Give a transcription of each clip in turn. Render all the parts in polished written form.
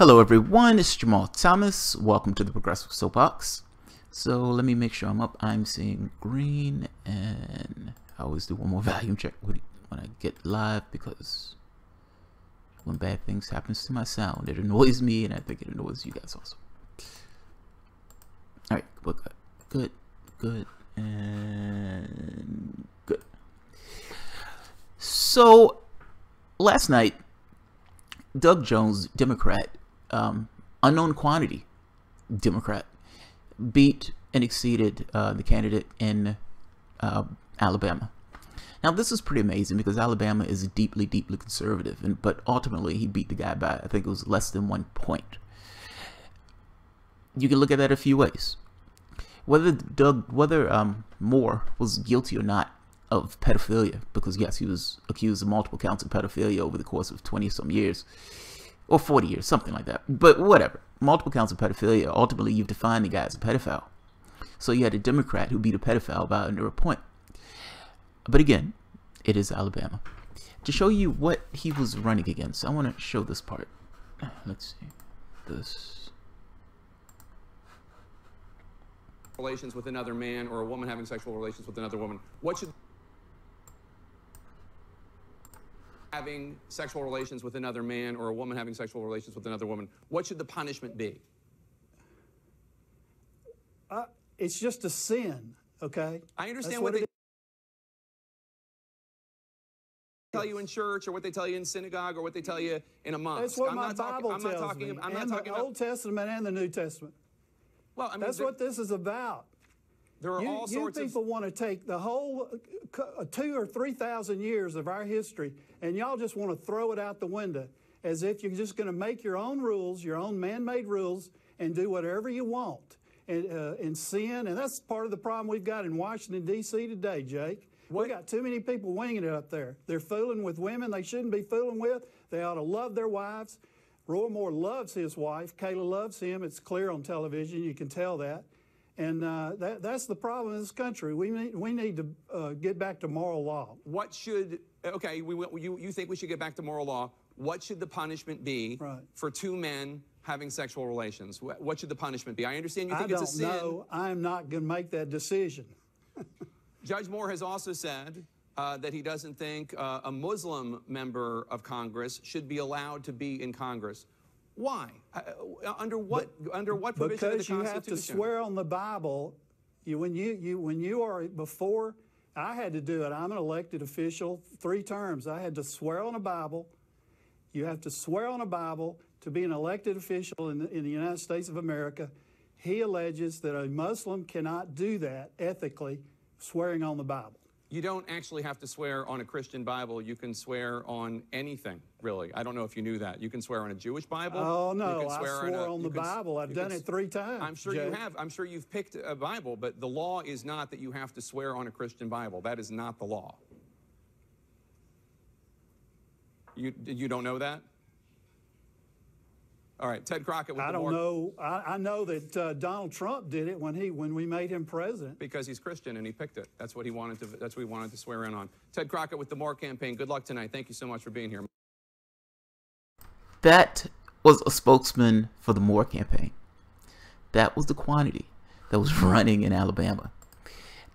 Hello everyone, it's Jamal Thomas. Welcome to the Progressive Soapbox. So let me make sure I'm up. I'm seeing green, and I always do one more volume check when I get live, because when bad things happens to my sound, it annoys me, and I think it annoys you guys also. Alright, we're good, and good. So last night, Doug Jones, Democrat, unknown quantity Democrat, beat and exceeded the candidate in Alabama. Now this is pretty amazing because Alabama is deeply conservative, but ultimately he beat the guy by, I think it was less than 1 point. You can look at that a few ways. Whether Moore was guilty or not of pedophilia, because yes, he was accused of multiple counts of pedophilia over the course of 20-some years, or 40 years, something like that. But whatever, multiple counts of pedophilia. Ultimately, you've defined the guy as a pedophile. So you had a Democrat who beat a pedophile by under a point. But again, it is Alabama. To show you what he was running against, I want to show this part. Let's see this. Relations with another man, or a woman having sexual relations with another woman. What should having sexual relations with another man, or a woman having sexual relations with another woman, what should the punishment be? It's just a sin, okay? I understand what they tell you in church, or what they tell you in synagogue, or what they tell you in a mosque. That's what my Bible tells me. I'm not talking about the Old Testament and the New Testament. Well, I mean, that's what this is about. There are all sorts of... You people want to take the whole 2,000 or 3,000 years of our history, and y'all just want to throw it out the window as if you're just going to make your own rules, your own man-made rules, and do whatever you want and sin. And that's part of the problem we've got in Washington, D.C. today, Jake. We got too many people winging it up there. They're fooling with women they shouldn't be fooling with. They ought to love their wives. Roy Moore loves his wife. Kayla loves him. It's clear on television. You can tell that. And that's the problem in this country. We need to get back to moral law. What should, okay, you think we should get back to moral law. What should the punishment be for two men having sexual relations? What should the punishment be? I understand you think it's a sin. I don't know. I'm not going to make that decision. Judge Moore has also said that he doesn't think a Muslim member of Congress should be allowed to be in Congress. Why? Under what provision of the Constitution? Because you have to swear on the Bible. When you are before, I had to do it. I'm an elected official, 3 terms. I had to swear on a Bible. You have to swear on a Bible to be an elected official in the United States of America. He alleges that a Muslim cannot do that ethically, swearing on the Bible. You don't actually have to swear on a Christian Bible. You can swear on anything, really. I don't know if you knew that. You can swear on a Jewish Bible. Oh, no, I swore on the Bible. I've done it 3 times. I'm sure you have. I'm sure you've picked a Bible, but the law is not that you have to swear on a Christian Bible. That is not the law. You don't know that? All right, Ted Crockett with I don't know. I know that Donald Trump did it when we made him president. Because he's Christian and he picked it. That's what he wanted to. That's what he wanted to swear in on. Ted Crockett with the More campaign. Good luck tonight. Thank you so much for being here. That was a spokesman for the More campaign. That was the quantity that was running in Alabama.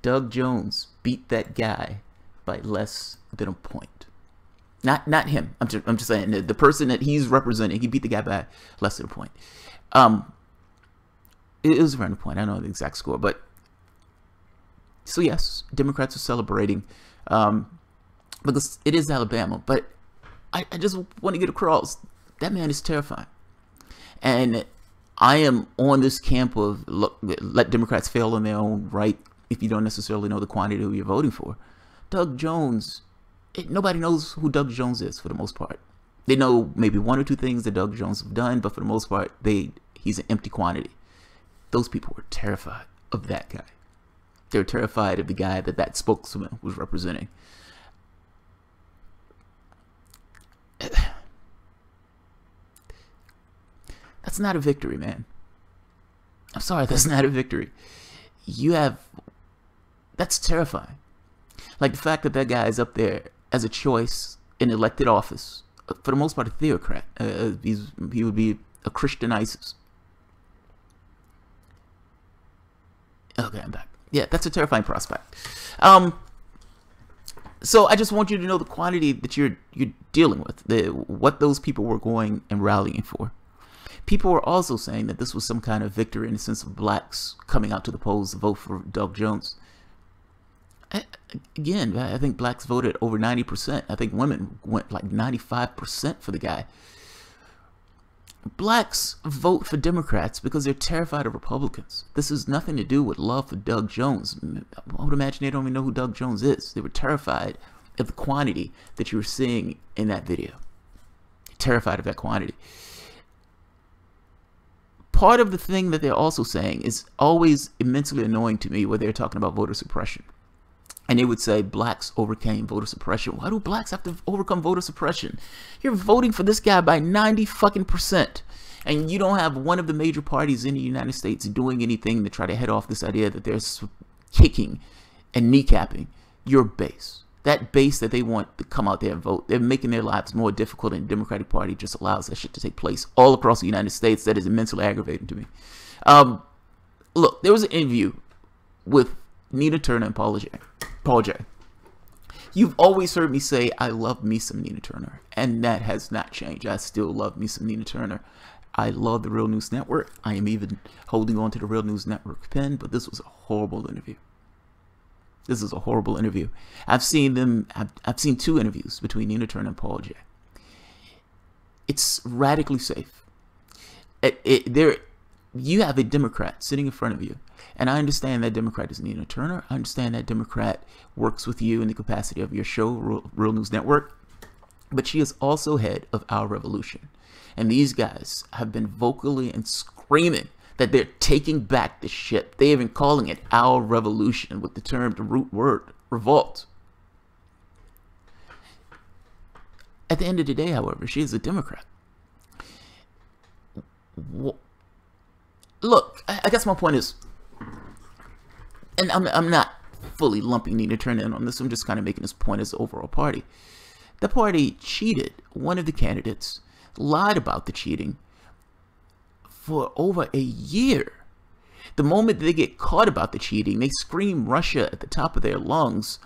Doug Jones beat that guy by less than a point. Not him. I'm just saying the person that he's representing. He beat the guy by less than a point. It was around a point. I don't know the exact score, but so yes, Democrats are celebrating because it is Alabama. But I just want to get across that man is terrifying, and I am on this camp of let Democrats fail in their own right if you don't necessarily know the quantity who you're voting for. Doug Jones. Nobody knows who Doug Jones is for the most part. They know maybe 1 or 2 things that Doug Jones have done, but for the most part, he's an empty quantity. Those people were terrified of that guy. They were terrified of the guy that spokesman was representing. That's not a victory, man. I'm sorry, that's not a victory. That's terrifying. Like the fact that that guy is up there as a choice in elected office, for the most part a theocrat. He would be a Christian ISIS. Okay, I'm back. Yeah, that's a terrifying prospect. So I just want you to know the quantity that you're dealing with, what those people were going and rallying for. People were also saying that this was some kind of victory in the sense of blacks coming out to the polls to vote for Doug Jones. Again, I think blacks voted over 90%. I think women went like 95% for the guy. Blacks vote for Democrats because they're terrified of Republicans. This has nothing to do with love for Doug Jones. I would imagine they don't even know who Doug Jones is. They were terrified of the quantity that you were seeing in that video. Terrified of that quantity. Part of the thing that they're also saying is always immensely annoying to me where they're talking about voter suppression. And they would say blacks overcame voter suppression. Why do blacks have to overcome voter suppression? You're voting for this guy by 90%. And you don't have one of the major parties in the United States doing anything to try to head off this idea that they're kicking and kneecapping your base. That base that they want to come out there and vote. They're making their lives more difficult, and the Democratic Party just allows that shit to take place all across the United States. That is immensely aggravating to me. Look, there was an interview with Nina Turner and Paul J. You've always heard me say I love me some Nina Turner, and that has not changed. I still love me some Nina Turner. I love the Real News Network. I am even holding on to the Real News Network pen, but this was a horrible interview. This is a horrible interview. I've seen two interviews between Nina Turner and Paul J. It's radically safe. You have a Democrat sitting in front of you. And I understand that Democrat is Nina Turner. I understand that Democrat works with you in the capacity of your show, Real News Network. But she is also head of Our Revolution. And these guys have been vocally and screaming that they're taking back the ship. They're even calling it Our Revolution with the root word, revolt. At the end of the day, however, she is a Democrat. Look, I guess my point is, and I'm not fully lumping Nina Turner in on this. I'm just kind of making this point as the overall party. The party cheated. One of the candidates lied about the cheating for over a year. The moment they get caught about the cheating, they scream Russia at the top of their lungs,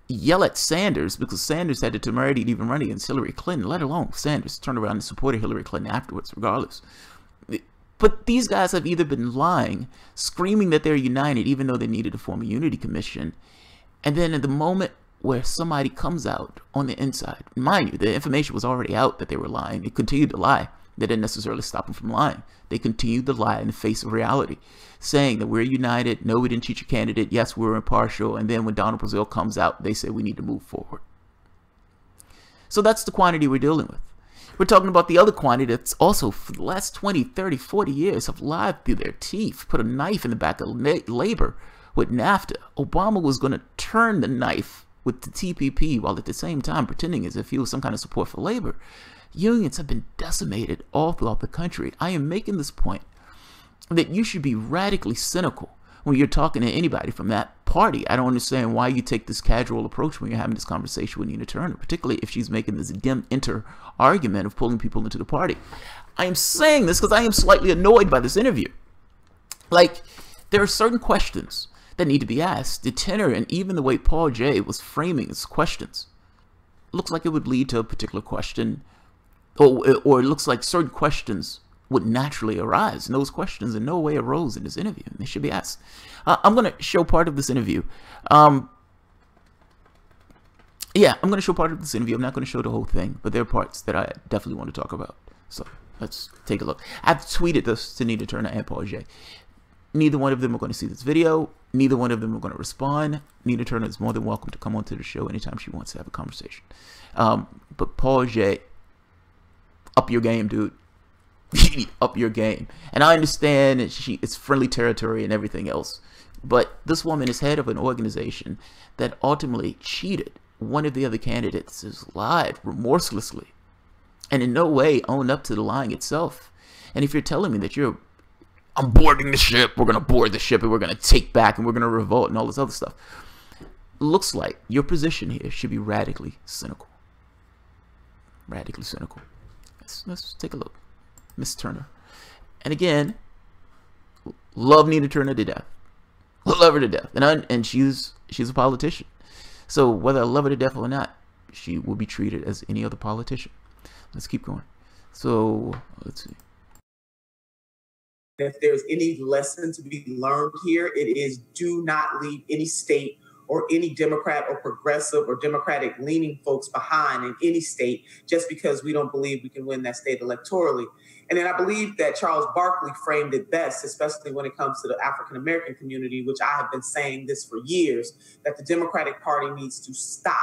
yell at Sanders because Sanders had the temerity to even run against Hillary Clinton, let alone Sanders turned around and supported Hillary Clinton afterwards, regardless. But these guys have either been lying, screaming that they're united, even though they needed to form a unity commission. And then at the moment where somebody comes out on the inside, mind you, the information was already out that they were lying. They continued to lie. They didn't necessarily stop them from lying. They continued to lie in the face of reality, saying that we're united. No, we didn't cheat your candidate. Yes, we're impartial. And then when Donald Brazil comes out, they say we need to move forward. So that's the quantity we're dealing with. We're talking about the other quantity that's also for the last 20, 30, 40 years have lied through their teeth, put a knife in the back of labor with NAFTA. Obama was going to turn the knife with the TPP while at the same time pretending as if he was some kind of support for labor. Unions have been decimated all throughout the country. I am making this point that you should be radically cynical when you're talking to anybody from that party. I don't understand why you take this casual approach when you're having this conversation with Nina Turner, particularly if she's making this DEM-ENTER argument of pulling people into the party. I am saying this because I am slightly annoyed by this interview. Like, there are certain questions that need to be asked. The tenor and even the way Paul J was framing his questions looks like it would lead to a particular question, or it looks like certain questions would naturally arise, and those questions in no way arose in this interview, and they should be asked. I'm going to show part of this interview. I'm going to show part of this interview. I'm not going to show the whole thing, but there are parts that I definitely want to talk about. So let's take a look. I've tweeted this to Nina Turner and Paul J. Neither one of them are going to see this video. Neither one of them are going to respond. Nina Turner is more than welcome to come onto the show anytime she wants to have a conversation. But Paul J, up your game, dude. Up your game. And I understand it's friendly territory and everything else, but this woman is head of an organization that ultimately cheated. One of the other candidates has lied remorselessly and in no way owned up to the lying itself. And if you're telling me that I'm boarding the ship, we're going to board the ship and we're going to take back and we're going to revolt and all this other stuff, looks like your position here should be radically cynical. Radically cynical. Let's take a look. Miss Turner. And again, love Nina Turner to death. Love her to death. And she's a politician. So whether I love her to death or not, she will be treated as any other politician. Let's keep going. So let's see. If there's any lesson to be learned here, it is do not leave any state or any Democrat or progressive or Democratic leaning folks behind in any state just because we don't believe we can win that state electorally. And then I believe that Charles Barkley framed it best, especially when it comes to the African-American community, which I have been saying this for years, that the Democratic Party needs to stop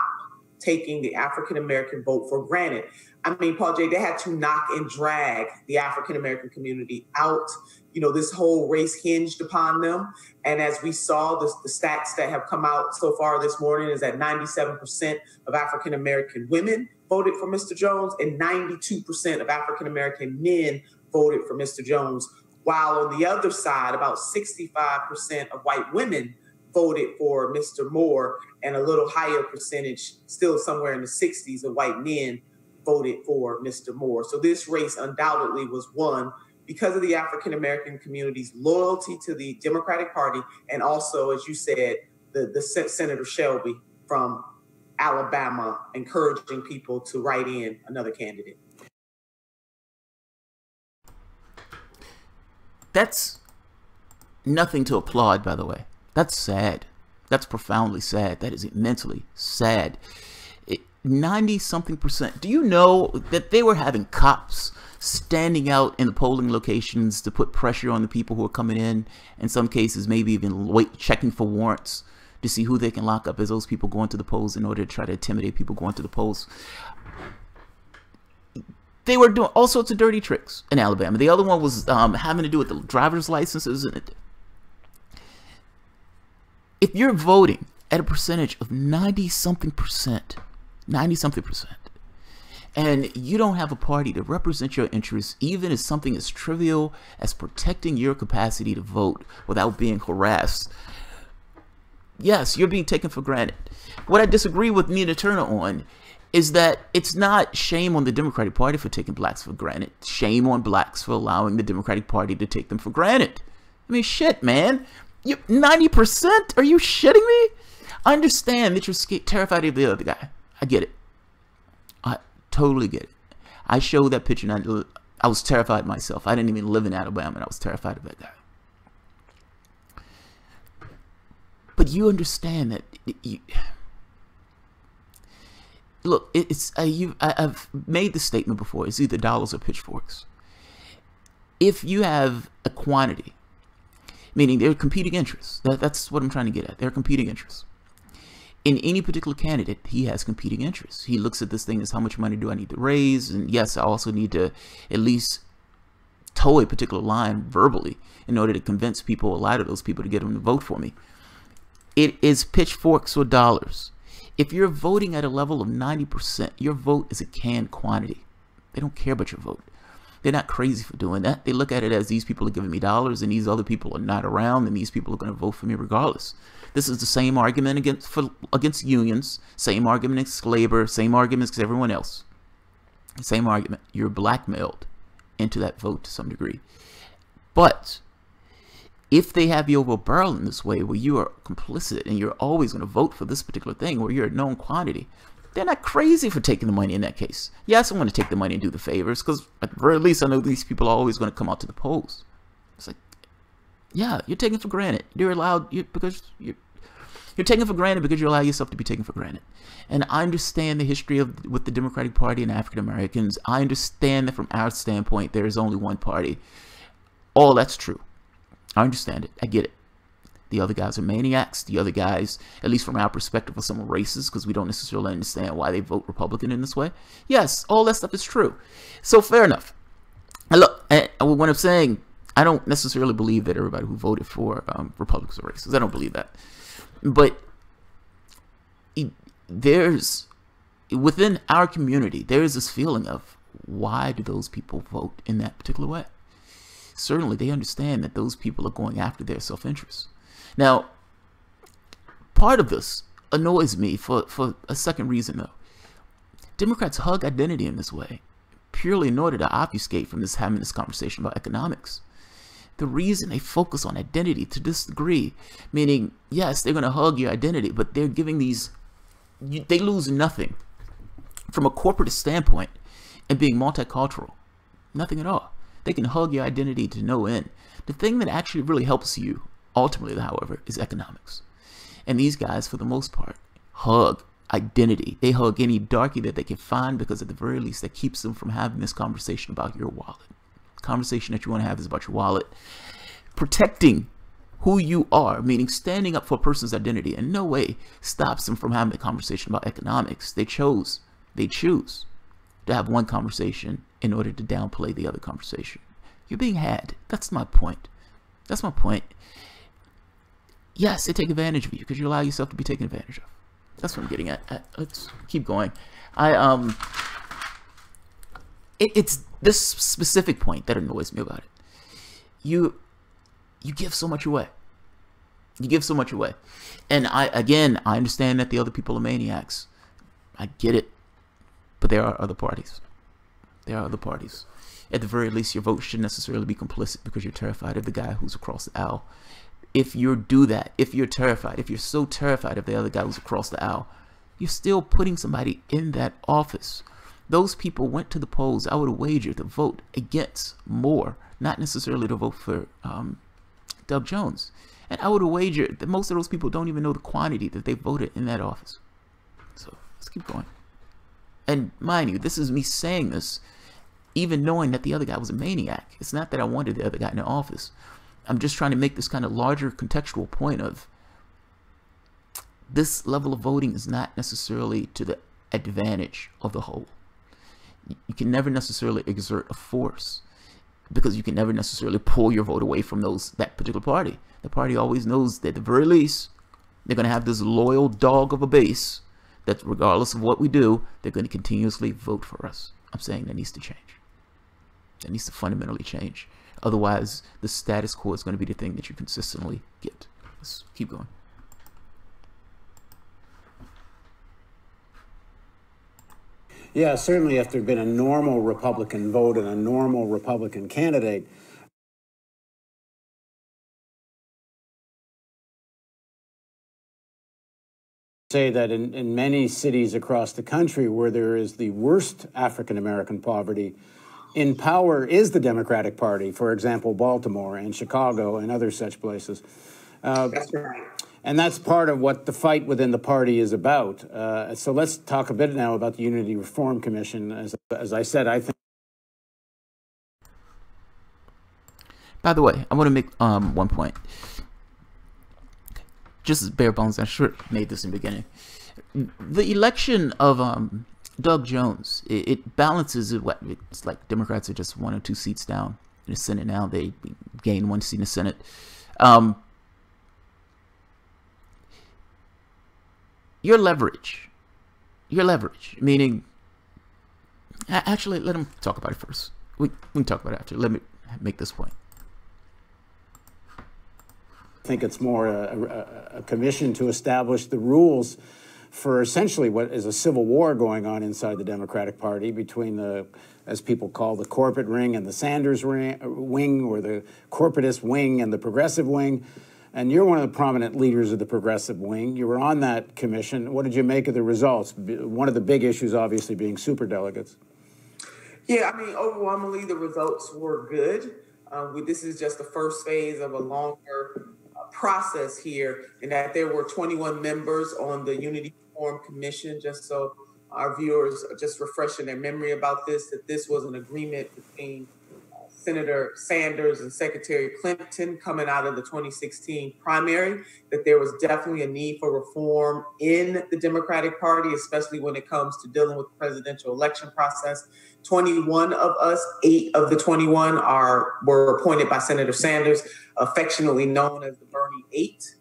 taking the African-American vote for granted. I mean, Paul J., they had to knock and drag the African-American community out. You know, this whole race hinged upon them. And as we saw, the stats that have come out so far this morning is that 97% of African-American women voted for Mr. Jones and 92% of African-American men voted for Mr. Jones. While on the other side, about 65% of white women voted for Mr. Moore, and a little higher percentage, still somewhere in the 60s, of white men voted for Mr. Moore. So this race undoubtedly was won because of the African-American community's loyalty to the Democratic Party, and also, as you said, the Senator Shelby from Alabama encouraging people to write in another candidate. That's Nothing to applaud, by the way. That's sad. That's profoundly sad. That is immensely sad. 90-something%. Do you know that they were having cops standing out in the polling locations to put pressure on the people who are coming in some cases maybe even checking for warrants to see who they can lock up as those people go into the polls in order to try to intimidate people going to the polls? They were doing all sorts of dirty tricks in Alabama. The other one was having to do with the driver's licenses. If you're voting at a percentage of 90-something%, and you don't have a party to represent your interests, even as something as trivial as protecting your capacity to vote without being harassed, yes, you're being taken for granted. What I disagree with Nina Turner on is that it's not shame on the Democratic Party for taking blacks for granted. Shame on blacks for allowing the Democratic Party to take them for granted. I mean, shit, man. 90%? Are you shitting me? I understand that you're terrified of the other guy. I get it. I totally get it. I showed that picture and I was terrified myself. I didn't even live in Alabama and I was terrified of that guy. But you understand that look, I've made the statement before. It's either dollars or pitchforks. If you have a quantity, meaning they're competing interests, that's what I'm trying to get at. They're competing interests. In any particular candidate, he has competing interests. He looks at this thing as how much money do I need to raise? And yes, I also need to at least toe a particular line verbally in order to convince people, a lot of those people, to get them to vote for me. It is pitchforks or dollars. If you're voting at a level of 90%, your vote is a canned quantity. They don't care about your vote. They're not crazy for doing that. They look at it as these people are giving me dollars and these other people are not around and these people are going to vote for me regardless. This is the same argument against unions, same argument against labor, same arguments against everyone else. Same argument. You're blackmailed into that vote to some degree. But if they have you over a barrel in this way where you are complicit and you're always going to vote for this particular thing where you're a known quantity, they're not crazy for taking the money in that case. Yes, I'm going to take the money and do the favors because at the very least I know these people are always going to come out to the polls. It's like, yeah, you're taken for granted. You're allowed because you're taken for granted because you allow yourself to be taken for granted. And I understand the history with the Democratic Party and African Americans. I understand that from our standpoint there is only one party. All that's true. I understand it. I get it. The other guys are maniacs. The other guys, at least from our perspective, are some racist because we don't necessarily understand why they vote Republican in this way. Yes, all that stuff is true. So fair enough. And look, when I'm saying I don't necessarily believe that everybody who voted for Republicans are racist. I don't believe that. But there's, within our community, there is this feeling of why do those people vote in that particular way? Certainly, they understand that those people are going after their self-interest. Now, part of this annoys me for a second reason, though. Democrats hug identity in this way purely in order to obfuscate from having this conversation about economics. the reason they focus on identity to this degree, meaning, yes, they're going to hug your identity, but they're giving they lose nothing from a corporate standpoint and being multicultural. Nothing at all. They can hug your identity to no end. The thing that actually really helps you, ultimately, however, is economics. And these guys, for the most part, hug identity. They hug any darkie that they can find, because at the very least, that keeps them from having this conversation about your wallet. The conversation that you want to have is about your wallet. Protecting who you are, meaning standing up for a person's identity, in no way stops them from having a conversation about economics. They choose to have one conversation in order to downplay the other conversation. You're being had. That's my point. That's my point. Yes, they take advantage of you because you allow yourself to be taken advantage of. That's what I'm getting at. Let's keep going. It's this specific point that annoys me about it. You give so much away. You give so much away. And I understand that the other people are maniacs. I get it. But there are other parties. There are other parties. At the very least, your vote shouldn't necessarily be complicit because you're terrified of the guy who's across the aisle. If you do that, if you're terrified, if you're so terrified of the other guy who's across the aisle, you're still putting somebody in that office. Those people went to the polls, I would wager, to vote against Moore, not necessarily to vote for Doug Jones. And I would wager that most of those people don't even know the quantity that they voted in that office. So let's keep going. And mind you, this is me saying this even knowing that the other guy was a maniac. It's not that I wanted the other guy in the office. I'm just trying to make this kind of larger contextual point of this level of voting is not necessarily to the advantage of the whole. You can never necessarily exert a force because you can never necessarily pull your vote away from that particular party. The party always knows that at the very least, they're going to have this loyal dog of a base that regardless of what we do, they're going to continuously vote for us. I'm saying that needs to change. That needs to fundamentally change. Otherwise, the status quo is going to be the thing that you consistently get. Let's keep going. Yeah, certainly if there had been a normal Republican vote and a normal Republican candidate, say that in many cities across the country where there is the worst African-American poverty, in power is the Democratic Party, for example, Baltimore and Chicago and other such places. That's right. And that's part of what the fight within the party is about. So let's talk a bit now about the Unity Reform Commission. As I said, I think... By the way, I want to make one point. Just as bare bones, I should have made this in the beginning. The election of Doug Jones, it balances it. It's like Democrats are just 1 or 2 seats down in the Senate now. They gain 1 seat in the Senate. Your leverage, meaning, actually, let him talk about it first. We can talk about it after. Let me make this point. I think it's more a commission to establish the rules for essentially what is a civil war going on inside the Democratic Party between the, as people call, the corporate ring and the Sanders wing, or the corporatist wing and the progressive wing. And you're one of the prominent leaders of the progressive wing. You were on that commission. What did you make of the results? One of the big issues, obviously, being superdelegates. Yeah, I mean, overwhelmingly, the results were good. This is just the first phase of a longer process here, in that there were 21 members on the Unity Reform Commission, just so our viewers are just refreshing their memory about this, that this was an agreement between Senator Sanders and Secretary Clinton coming out of the 2016 primary, that there was definitely a need for reform in the Democratic Party, especially when it comes to dealing with the presidential election process. 21 of us, 8 of the 21 were appointed by Senator Sanders, affectionately known as the Bernie 8.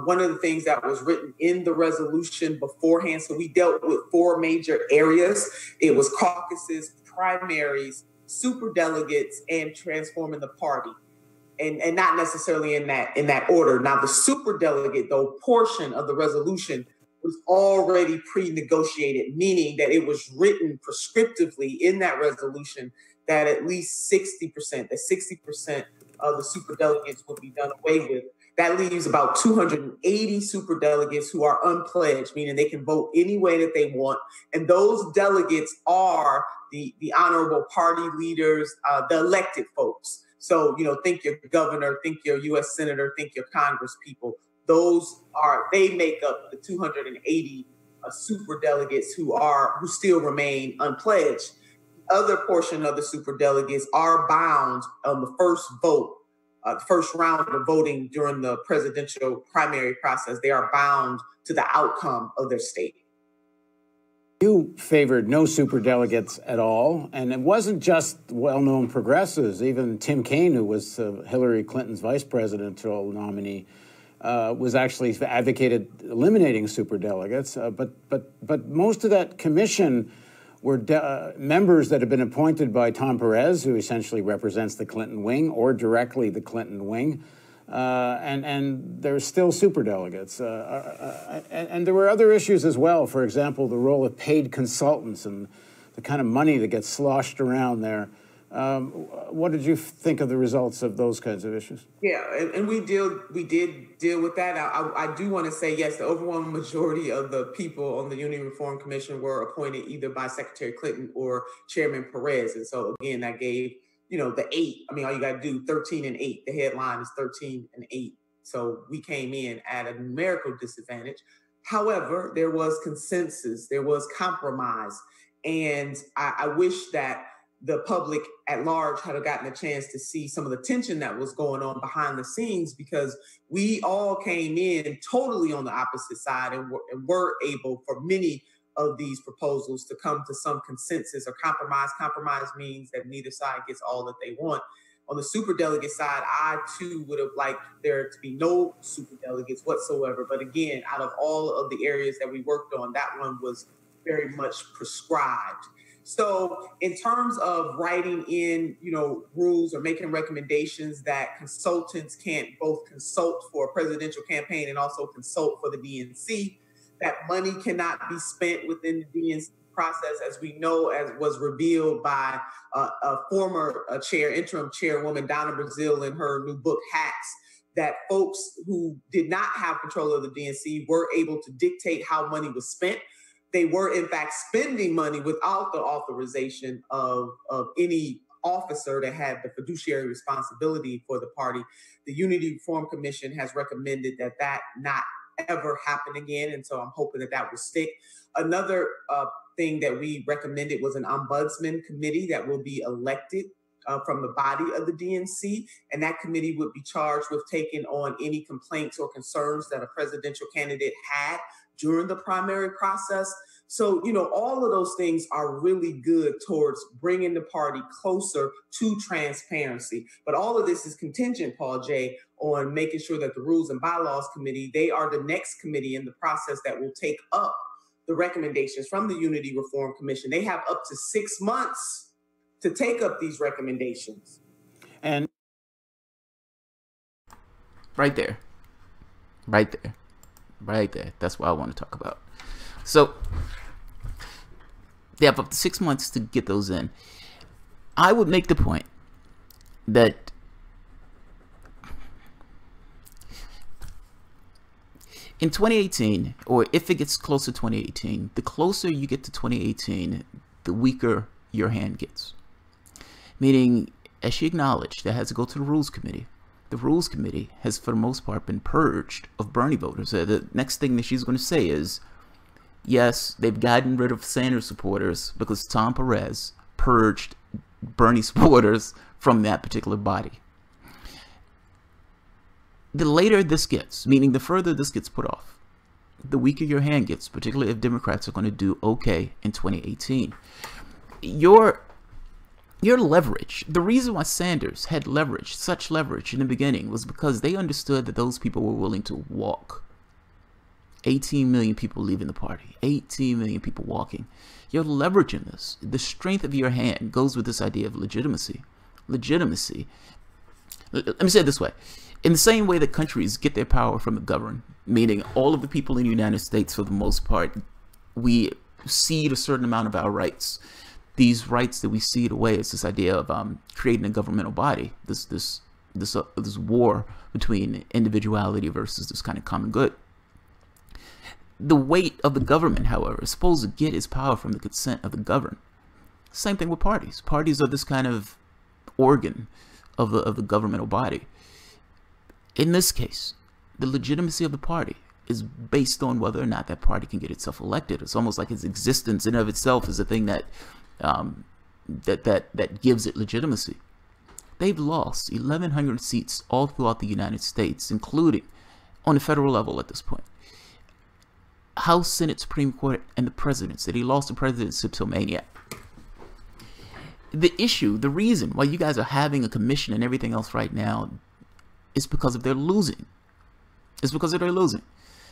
One of the things that was written in the resolution beforehand, so we dealt with 4 major areas. It was caucuses, primaries, superdelegates, and transforming the party, and not necessarily in that order. Now, the superdelegate, though, portion of the resolution was already pre-negotiated, meaning that it was written prescriptively in that resolution that at least 60%, that 60% of the superdelegates would be done away with. That leaves about 280 superdelegates who are unpledged, meaning they can vote any way that they want. And those delegates are the honorable party leaders, the elected folks. So, think your governor, think your U.S. senator, think your Congress people. They make up the 280 superdelegates who still remain unpledged. The other portion of the superdelegates are bound on the first vote, the first round of voting during the presidential primary process. They are bound to the outcome of their state. You favored no superdelegates at all, and it wasn't just well-known progressives. Even Tim Kaine, who was Hillary Clinton's vice presidential nominee, was actually advocated eliminating superdelegates. But most of that commission were members that had been appointed by Tom Perez, who essentially represents the Clinton wing, or directly the Clinton wing. And there's still superdelegates. And there were other issues as well. For example, the role of paid consultants and the kind of money that gets sloshed around there. What did you think of the results of those kinds of issues? Yeah, and we did deal with that. I do want to say, yes, the overwhelming majority of the people on the Union Reform Commission were appointed either by Secretary Clinton or Chairman Perez. And so, again, that gave, the 8. I mean, all you got to do, 13 and 8. The headline is 13 and 8. So we came in at a numerical disadvantage. However, there was consensus. There was compromise. And I wish that the public at large had gotten a chance to see some of the tension that was going on behind the scenes, because we all came in totally on the opposite side and were able, for many of these proposals, to come to some consensus or compromise. Compromise means that neither side gets all that they want. On the superdelegate side, I too would have liked there to be no superdelegates whatsoever. But again, out of all of the areas that we worked on, that one was very much prescribed. So in terms of writing in, rules or making recommendations that consultants can't both consult for a presidential campaign and also consult for the DNC, that money cannot be spent within the DNC process, as we know, as was revealed by a former interim chairwoman, Donna Brazile, in her new book, Hacks, that folks who did not have control of the DNC were able to dictate how money was spent. They were, in fact, spending money without the authorization of any officer that had the fiduciary responsibility for the party. The Unity Reform Commission has recommended that not ever happen again, and so I'm hoping that will stick. Another thing that we recommended was an ombudsman committee that will be elected from the body of the DNC, and that committee would be charged with taking on any complaints or concerns that a presidential candidate had during the primary process. So, all of those things are really good towards bringing the party closer to transparency. But all of this is contingent, Paul J., on making sure that the Rules and Bylaws Committee, they are the next committee in the process that will take up the recommendations from the Unity Reform Commission. They have up to 6 months to take up these recommendations. And right there. That's what I want to talk about. So they have up to 6 months to get those in. I would make the point that in 2018, or if it gets close to 2018, the closer you get to 2018, the weaker your hand gets. Meaning, as she acknowledged, that has to go to the Rules Committee. The Rules Committee has, for the most part, been purged of Bernie voters. The next thing that she's going to say is, yes, they've gotten rid of Sanders supporters because Tom Perez purged Bernie supporters from that particular body. The later this gets, meaning the further this gets put off, the weaker your hand gets, particularly if Democrats are going to do okay in 2018. Your leverage, the reason why Sanders had such leverage in the beginning, was because they understood that those people were willing to walk. 18 million people leaving the party, 18 million people walking. Your leverage in this, the strength of your hand, goes with this idea of legitimacy. Let me say it this way. In the same way that countries get their power from the governed, meaning all of the people in the United States, for the most part, we cede a certain amount of our rights. These rights that we cede away is this idea of creating a governmental body, this war between individuality versus this kind of common good. The weight of the government, however, is supposed to get its power from the consent of the governed. Same thing with parties. Parties are this kind of organ of the governmental body. In this case, the legitimacy of the party is based on whether or not that party can get itself elected. It's almost like its existence in and of itself is a thing that that gives it legitimacy. They've lost 1,100 seats all throughout the United States, including on the federal level at this point. House, Senate, Supreme Court, and the presidency. He lost the presidency to a maniac. The issue, the reason why you guys are having a commission and everything else right now is because of their losing. It's because of their losing.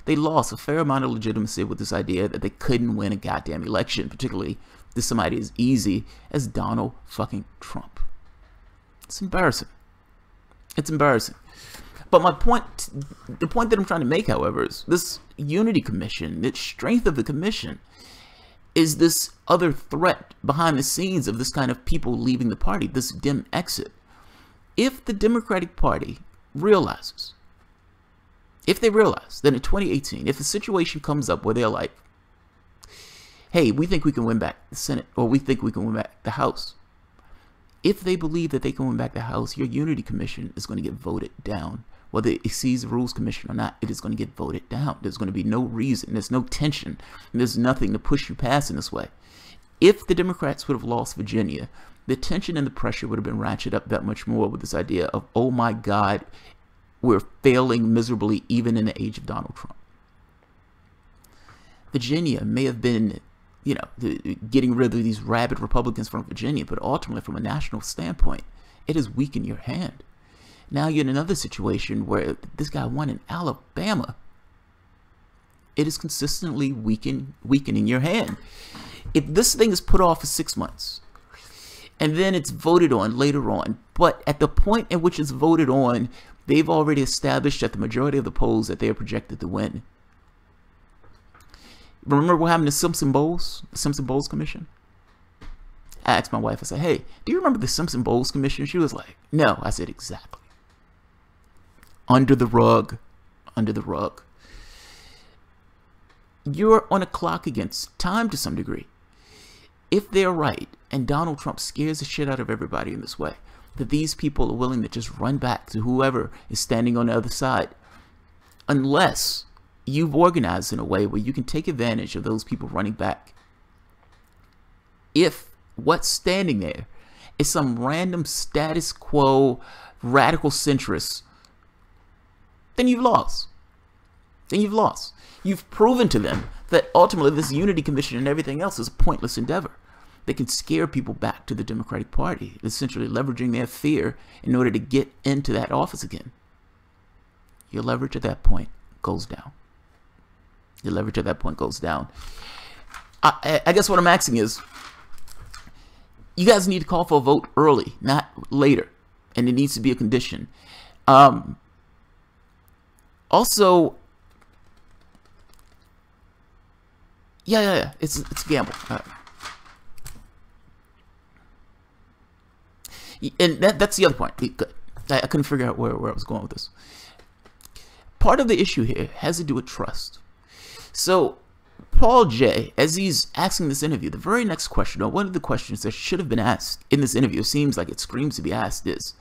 They lost a fair amount of legitimacy with this idea that they couldn't win a goddamn election, particularly if somebody as easy as Donald fucking Trump. It's embarrassing. It's embarrassing. But my point, the point that I'm trying to make, however, is this unity commission, the strength of the commission, is this other threat behind the scenes of this kind of people leaving the party, this Dem exit. If the Democratic Party realizes, if they realize that in 2018, if a situation comes up where they're like, hey, we think we can win back the Senate, or we think we can win back the House. If they believe that they can win back the House, your unity commission is going to get voted down. Whether it exceeds the Rules Commission or not, it is going to get voted down. There's going to be no reason. There's no tension. There's nothing to push you past in this way. If the Democrats would have lost Virginia, the tension and the pressure would have been ratcheted up that much more with this idea of, oh my God, we're failing miserably even in the age of Donald Trump. Virginia may have been, you know, getting rid of these rabid Republicans from Virginia, but ultimately from a national standpoint, it has weakened your hand. Now you're in another situation where this guy won in Alabama. It is consistently weakening your hand. If this thing is put off for 6 months, and then it's voted on later on, but at the point at which it's voted on, they've already established at the majority of the polls that they are projected to win. Remember what happened to Simpson Bowles, the Simpson Bowles Commission? I asked my wife, I said, hey, do you remember the Simpson Bowles Commission? She was like, no. I said, exactly. Under the rug, under the rug. You're on a clock against time to some degree. If they're right, and Donald Trump scares the shit out of everybody in this way, that these people are willing to just run back to whoever is standing on the other side, unless you've organized in a way where you can take advantage of those people running back. If what's standing there is some random status quo radical centrist, then you've lost. Then you've lost. You've proven to them that ultimately this unity commission and everything else is a pointless endeavor. They can scare people back to the Democratic Party, essentially leveraging their fear in order to get into that office again. Your leverage at that point goes down. Your leverage at that point goes down. I guess what I'm asking is, you guys need to call for a vote early, not later. And it needs to be a condition. Also, yeah, it's a gamble. And that's the other point. I couldn't figure out where I was going with this. Part of the issue here has to do with trust. So, Paul J., as he's asking this interview, the very next question, or one of the questions that should have been asked in this interview, seems like it screams to be asked, is,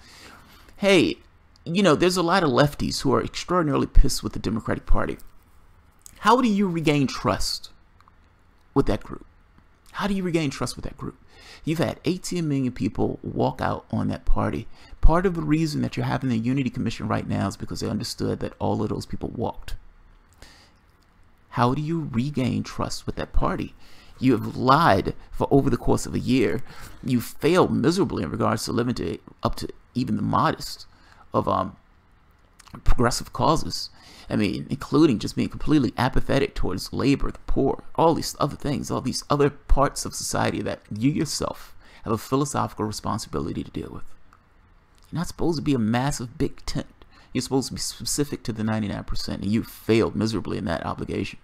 hey, you know, there's a lot of lefties who are extraordinarily pissed with the Democratic Party. How do you regain trust with that group? How do you regain trust with that group? You've had 18 million people walk out on that party. Part of the reason that you're having the Unity Commission right now is because they understood that all of those people walked. How do you regain trust with that party? You have lied for over the course of a year. You failed miserably in regards to living up to even the modest of progressive causes. I mean, including just being completely apathetic towards labor, the poor, all these other things, all these other parts of society that you yourself have a philosophical responsibility to deal with. You're not supposed to be a massive big tent. You're supposed to be specific to the 99%, and you failed miserably in that obligation.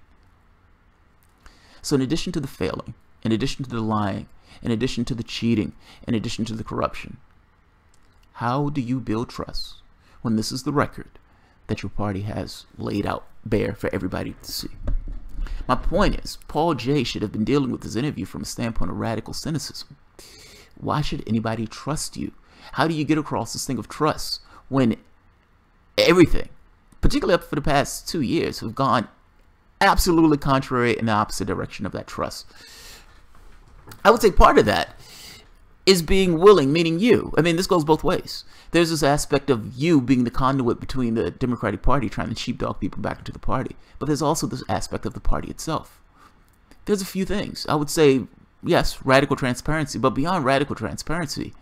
So in addition to the failing, in addition to the lying, in addition to the cheating, in addition to the corruption, how do you build trust when this is the record that your party has laid out bare for everybody to see? My point is, Paul J. should have been dealing with this interview from a standpoint of radical cynicism. Why should anybody trust you? How do you get across this thing of trust when everything, particularly up for the past 2 years, have gone absolutely contrary in the opposite direction of that trust? I would say part of that is being willing, meaning you. I mean, this goes both ways. There's this aspect of you being the conduit between the Democratic Party trying to sheepdog people back into the party. But there's also this aspect of the party itself. There's a few things. I would say, yes, radical transparency, but beyond radical transparency,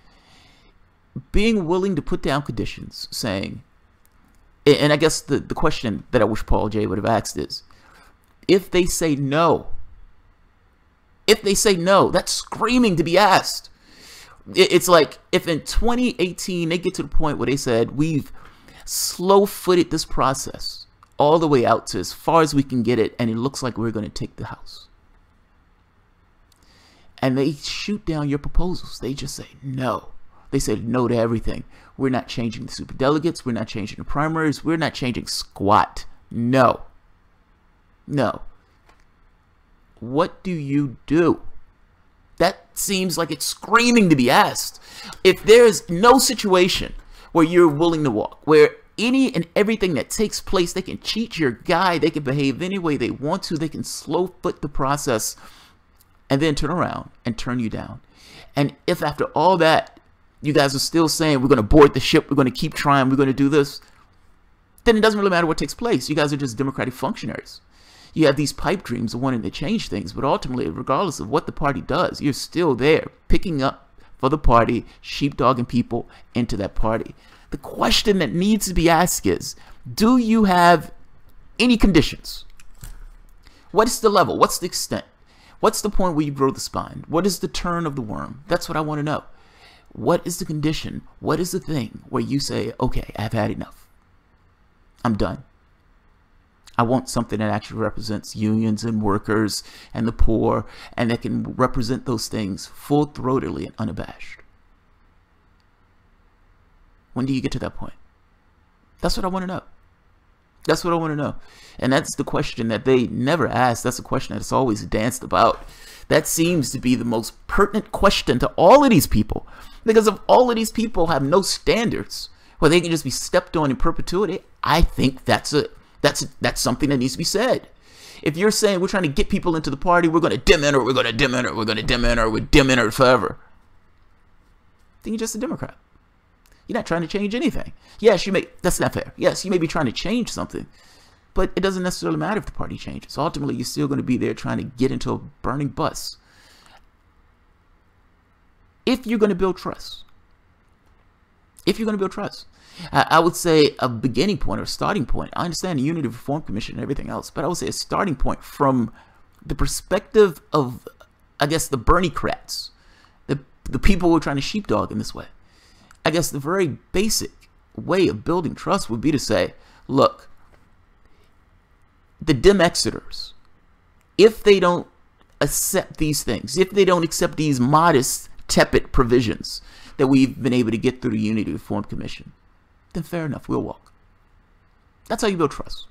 being willing to put down conditions, saying, and I guess the question that I wish Paul J. would have asked is, if they say no, that's screaming to be asked. It's like if in 2018 they get to the point where they said, we've slow-footed this process all the way out to as far as we can get it, and it looks like we're going to take the House. And they shoot down your proposals. They just say no. They said no to everything. We're not changing the superdelegates. We're not changing the primaries. We're not changing squat. No. No. What do you do? That seems like it's screaming to be asked. If there's no situation where you're willing to walk, where any and everything that takes place, they can cheat your guy, they can behave any way they want to, they can slow foot the process and then turn around and turn you down. And if after all that, you guys are still saying, we're going to board the ship, we're going to keep trying, we're going to do this, then it doesn't really matter what takes place. You guys are just Democratic functionaries. You have these pipe dreams of wanting to change things, but ultimately, regardless of what the party does, you're still there, picking up for the party, sheepdogging people into that party. The question that needs to be asked is, do you have any conditions? What is the level? What's the extent? What's the point where you grow the spine? What is the turn of the worm? That's what I want to know. What is the condition? What is the thing where you say, okay, I've had enough. I'm done. I want something that actually represents unions and workers and the poor, and that can represent those things full-throatedly and unabashed. When do you get to that point? That's what I want to know. That's what I want to know. And that's the question that they never ask. That's the question that's always danced about. That seems to be the most pertinent question to all of these people. Because if all of these people have no standards, where they can just be stepped on in perpetuity, I think that's something that needs to be said. If you're saying we're trying to get people into the party, we're going to DEM-ENTER, we're going to DEM-ENTER, we're going to DEM-ENTER, we're DEM-ENTER forever, then you're just a Democrat. You're not trying to change anything. Yes, you may. That's not fair. Yes, you may be trying to change something, but it doesn't necessarily matter if the party changes. Ultimately, you're still going to be there trying to get into a burning bus. If you're going to build trust, I would say a beginning point or a starting point. I understand the Unity Reform Commission and everything else, but I would say a starting point from the perspective of, I guess, the Bernie-crats, the people who are trying to sheepdog in this way. I guess the very basic way of building trust would be to say, look, the DEM-Exiters, if they don't accept these things, if they don't accept these modest, tepid provisions that we've been able to get through the Unity Reform Commission, then fair enough, we'll walk. That's how you build trust.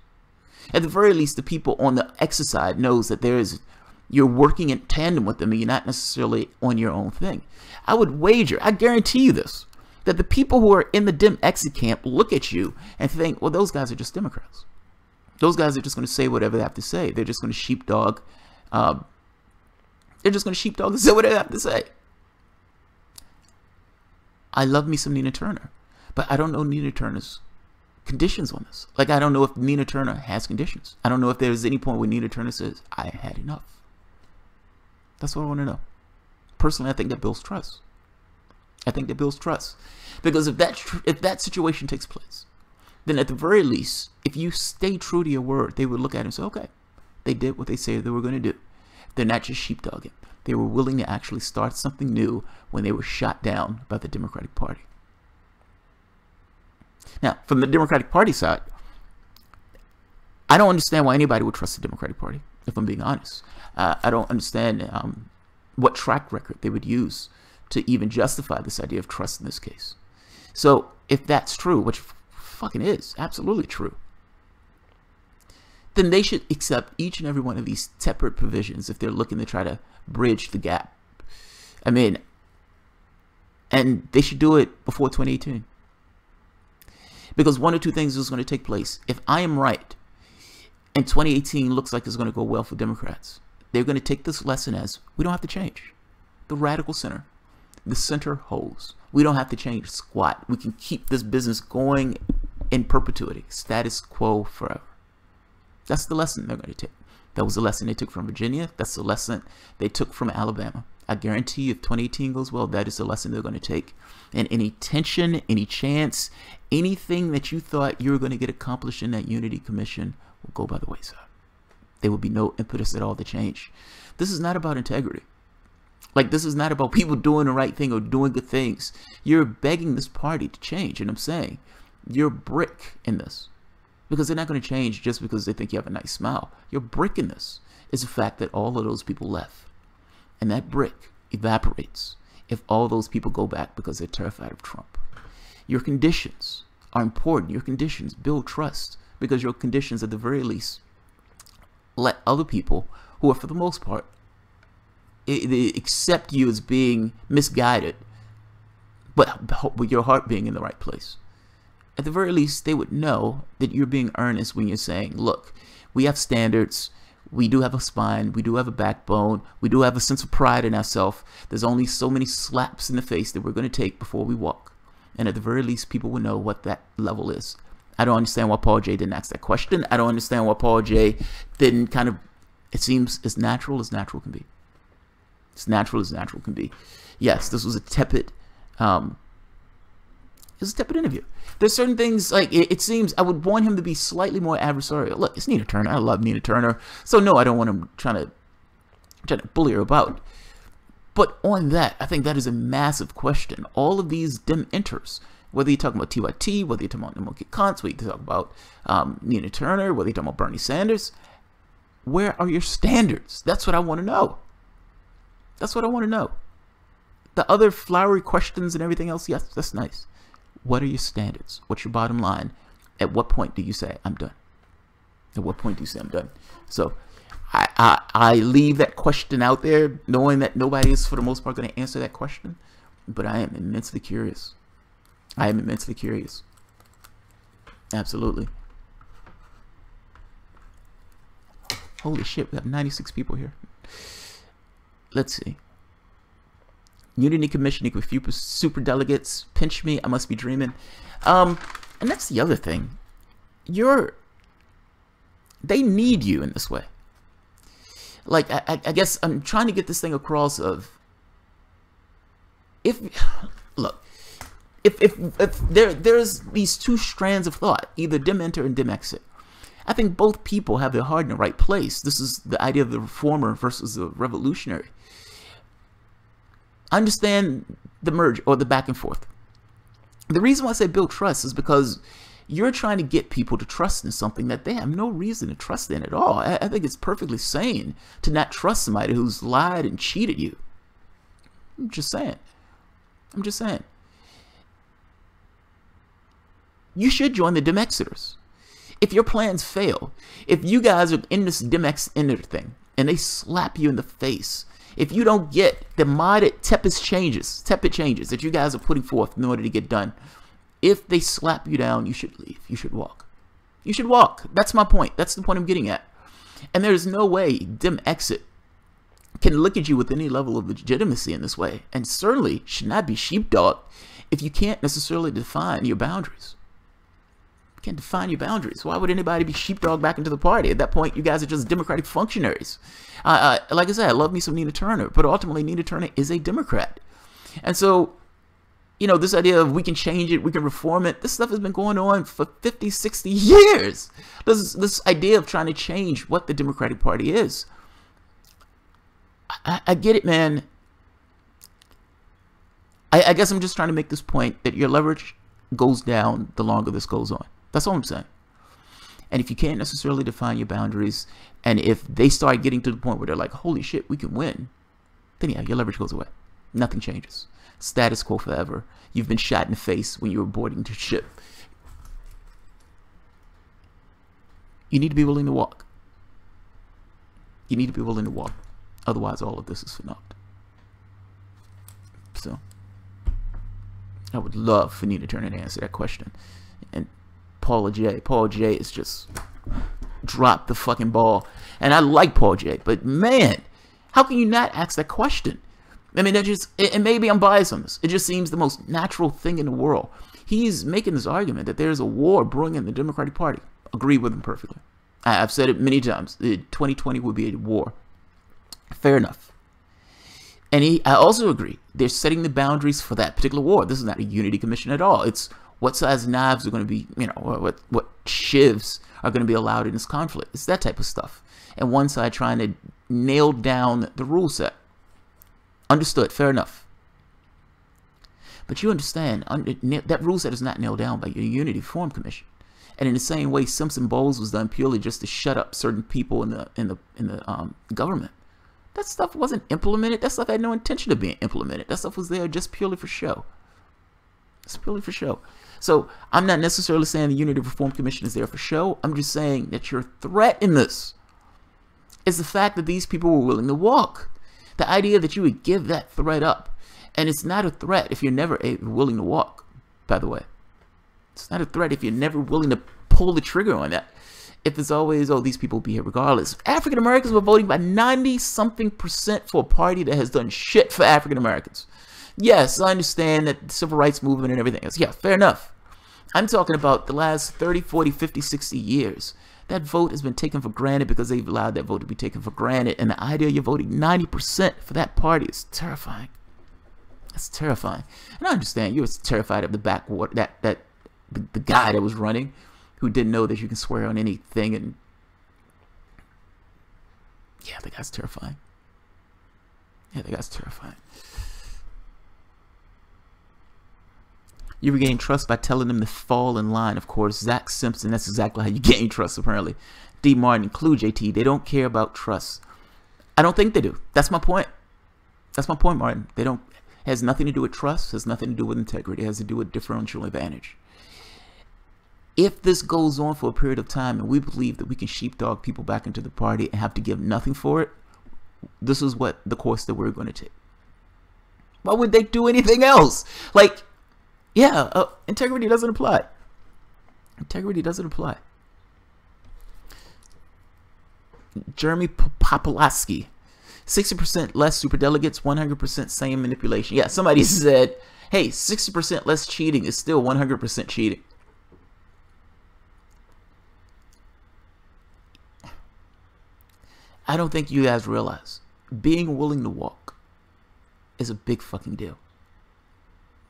At the very least, the people on the exit side knows that you're working in tandem with them and you're not necessarily on your own thing. I would wager, I guarantee you this, that the people who are in the Dem-Exit camp look at you and think, well, those guys are just Democrats. Those guys are just going to say whatever they have to say. They're just going to sheepdog. They're just going to sheepdog and say whatever they have to say. I love me some Nina Turner, but I don't know Nina Turner's conditions on this. Like, I don't know if Nina Turner has conditions. I don't know if there's any point where Nina Turner says, I had enough. That's what I want to know. Personally, I think that builds trust. I think that builds trust. Because if that situation takes place, then at the very least, if you stay true to your word, they would look at it and say, okay, they did what they said they were going to do. They're not just sheepdogging. They were willing to actually start something new when they were shot down by the Democratic Party. Now, from the Democratic Party side, I don't understand why anybody would trust the Democratic Party, if I'm being honest. I don't understand what track record they would use to even justify this idea of trust in this case. So if that's true, which fucking is absolutely true, then they should accept each and every one of these separate provisions if they're looking to try to bridge the gap. I mean, and they should do it before 2018. Because one or two things is going to take place. If I am right, and 2018 looks like it's going to go well for Democrats, they're going to take this lesson as, we don't have to change. The radical center. The center holds. We don't have to change squat. We can keep this business going in perpetuity. Status quo forever. That's the lesson they're going to take. That was the lesson they took from Virginia. That's the lesson they took from Alabama. I guarantee you, if 2018 goes well, that is the lesson they're going to take. And any tension, any chance, anything that you thought you were going to get accomplished in that Unity Commission will go by the wayside. There will be no impetus at all to change. This is not about integrity. Like, this is not about people doing the right thing or doing good things. You're begging this party to change. And I'm saying, you're a brick in this. Because they're not going to change just because they think you have a nice smile. Your brick in this is the fact that all of those people left. And that brick evaporates if all those people go back because they're terrified of Trump. Your conditions are important. Your conditions build trust, because your conditions, at the very least, let other people who are, for the most part, they accept you as being misguided, but with your heart being in the right place. At the very least, they would know that you're being earnest when you're saying, look, we have standards, we do have a spine, we do have a backbone, we do have a sense of pride in ourselves. There's only so many slaps in the face that we're going to take before we walk. And at the very least, people will know what that level is. I don't understand why Paul J didn't ask that question. I don't understand why Paul J didn't kind of, it seems as natural can be. As natural can be. Yes, this was a tepid, interview. There's certain things, like, it seems I would want him to be slightly more adversarial. Look, it's Nina Turner. I love Nina Turner. So no, I don't want him trying to bully her about. But on that, I think that is a massive question. All of these DEM-ENTERs, whether you're talking about TYT, whether you're talking about Nimon Kantz, whether you're talking about Nina Turner, whether you're talking about Bernie Sanders, where are your standards? That's what I want to know. That's what I want to know. The other flowery questions and everything else, yes, that's nice. What are your standards? What's your bottom line? At what point do you say, I'm done? At what point do you say, I'm done? So I leave that question out there, knowing that nobody is, for the most part, going to answer that question. But I am immensely curious. I am immensely curious. Absolutely. Holy shit, we have 96 people here. Let's see. Unity Commission equals few super delegates. Pinch me, I must be dreaming. And that's the other thing. They need you in this way. Like, I guess I'm trying to get this thing across of, if there's these two strands of thought, either DEM-ENTER and DEM-EXIT. I think both people have their heart in the right place. This is the idea of the reformer versus the revolutionary. I understand the merge or the back and forth. The reason why I say build trust is because you're trying to get people to trust in something that they have no reason to trust in at all. I think it's perfectly sane to not trust somebody who's lied and cheated you. I'm just saying. You should join the DEM-EXITers. If your plans fail, if you guys are in this DEM-ENTER thing and they slap you in the face, if you don't get the modded tepid changes that you guys are putting forth in order to get done, if they slap you down, you should leave. You should walk. You should walk. That's my point. That's the point I'm getting at. And there's no way DEM-EXIT can look at you with any level of legitimacy in this way, and certainly should not be sheepdog if you can't necessarily define your boundaries. You can't define your boundaries. Why would anybody be sheepdog back into the party? At that point, you guys are just Democratic functionaries. Like I said, I love me some Nina Turner, but ultimately Nina Turner is a Democrat. And so, you know, this idea of we can change it, we can reform it, this stuff has been going on for 50, 60 years. This idea of trying to change what the Democratic Party is. I get it, man. I guess I'm just trying to make this point that your leverage goes down, the longer this goes on. That's all I'm saying. And if you can't necessarily define your boundaries, and if they start getting to the point where they're like, holy shit, we can win, then yeah, your leverage goes away. Nothing changes. Status quo forever. You've been shot in the face when you were boarding the ship. You need to be willing to walk. You need to be willing to walk. Otherwise, all of this is for naught. So, I would love for Nina Turner to answer that question. And Paul J is just dropped the fucking ball. And I like Paul J, but man, how can you not ask that question? I mean, that just, and maybe I'm biased on this. It just seems the most natural thing in the world. He's making this argument that there's a war brewing in the Democratic Party. Agree with him perfectly. I've said it many times. 2020 would be a war. Fair enough. And I also agree. They're setting the boundaries for that particular war. This is not a unity commission at all. It's what size knives are going to be, you know, what shivs are going to be allowed in this conflict. It's that type of stuff. And one side trying to nail down the rule set. Understood. Fair enough. But you understand, that rule set is not nailed down by your Unity Reform Commission. And in the same way, Simpson Bowles was done purely just to shut up certain people in the government. That stuff wasn't implemented. That stuff had no intention of being implemented. That stuff was there just purely for show. It's purely for show. So I'm not necessarily saying the Unity Reform Commission is there for show. I'm just saying that your threat in this is the fact that these people were willing to walk. The idea that you would give that threat up. And it's not a threat if you're never willing to walk, by the way. It's not a threat if you're never willing to pull the trigger on that. If it's always, oh, these people will be here regardless. African Americans were voting by 90-something% for a party that has done shit for African Americans. Yes, I understand that the civil rights movement and everything else. Yeah, fair enough. I'm talking about the last 30, 40, 50, 60 years. That vote has been taken for granted because they've allowed that vote to be taken for granted. And the idea you're voting 90% for that party is terrifying. That's terrifying. And I understand you're terrified of the backwater, the guy that was running, who didn't know that you can swear on anything. And yeah, the guy's terrifying. Yeah, the guy's terrifying. You regain trust by telling them to fall in line. Of course, Zach Simpson, that's exactly how you gain trust, apparently. D. Martin, include JT. They don't care about trust. I don't think they do. That's my point. That's my point, Martin. They don't. It has nothing to do with trust. It has nothing to do with integrity. It has to do with differential advantage. If this goes on for a period of time and we believe that we can sheepdog people back into the party and have to give nothing for it, this is what the course that we're going to take. Why would they do anything else? Like, yeah, integrity doesn't apply. Integrity doesn't apply. Jeremy Popolaski, 60% less superdelegates, 100% same manipulation. Yeah, somebody said, hey, 60% less cheating is still 100% cheating. I don't think you guys realize being willing to walk is a big fucking deal.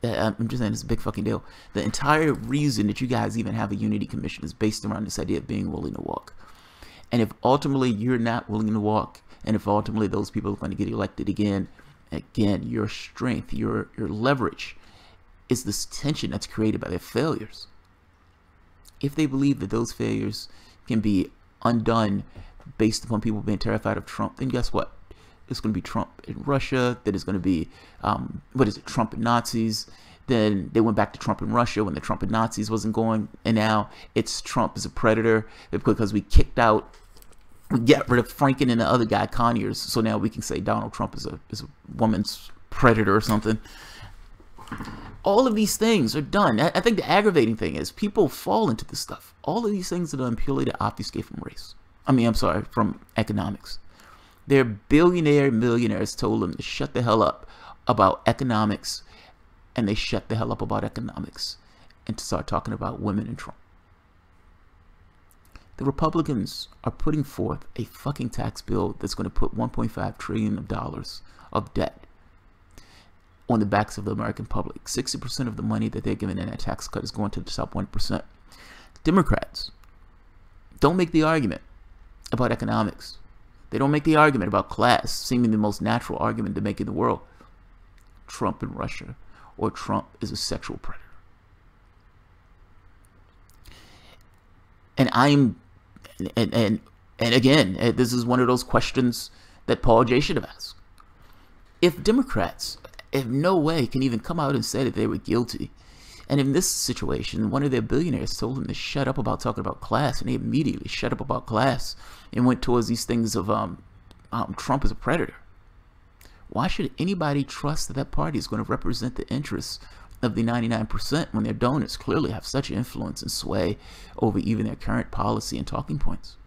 I'm just saying it's a big fucking deal. The entire reason that you guys even have a unity commission is based around this idea of being willing to walk. And if ultimately you're not willing to walk, and if ultimately those people are going to get elected again, your strength, your leverage is this tension that's created by their failures. If they believe that those failures can be undone based upon people being terrified of Trump, then guess what? It's going to be Trump in Russia. Then it's going to be, Trump and Nazis. Then they went back to Trump in Russia when the Trump and Nazis wasn't going. And now it's Trump as a predator because we got rid of Franken and the other guy, Conyers. So now we can say Donald Trump is a woman's predator or something. All of these things are done. I think the aggravating thing is people fall into this stuff. All of these things are done purely to obfuscate from race. From economics. Their millionaires told them to shut the hell up about economics, and they shut the hell up about economics and to start talking about women and Trump. The Republicans are putting forth a fucking tax bill that's going to put $1.5 trillion of debt on the backs of the American public. 60% of the money that they're giving in that tax cut is going to the top 1%. Democrats don't make the argument about economics. They don't make the argument about class, seeming the most natural argument to make in the world. Trump in Russia, or Trump is a sexual predator. And and again, this is one of those questions that Paul J. should have asked. If Democrats in no way can even come out and say that they were guilty, and in this situation, one of their billionaires told them to shut up about talking about class, and they immediately shut up about class and went towards these things of Trump as a predator. Why should anybody trust that that party is going to represent the interests of the 99% when their donors clearly have such influence and sway over even their current policy and talking points?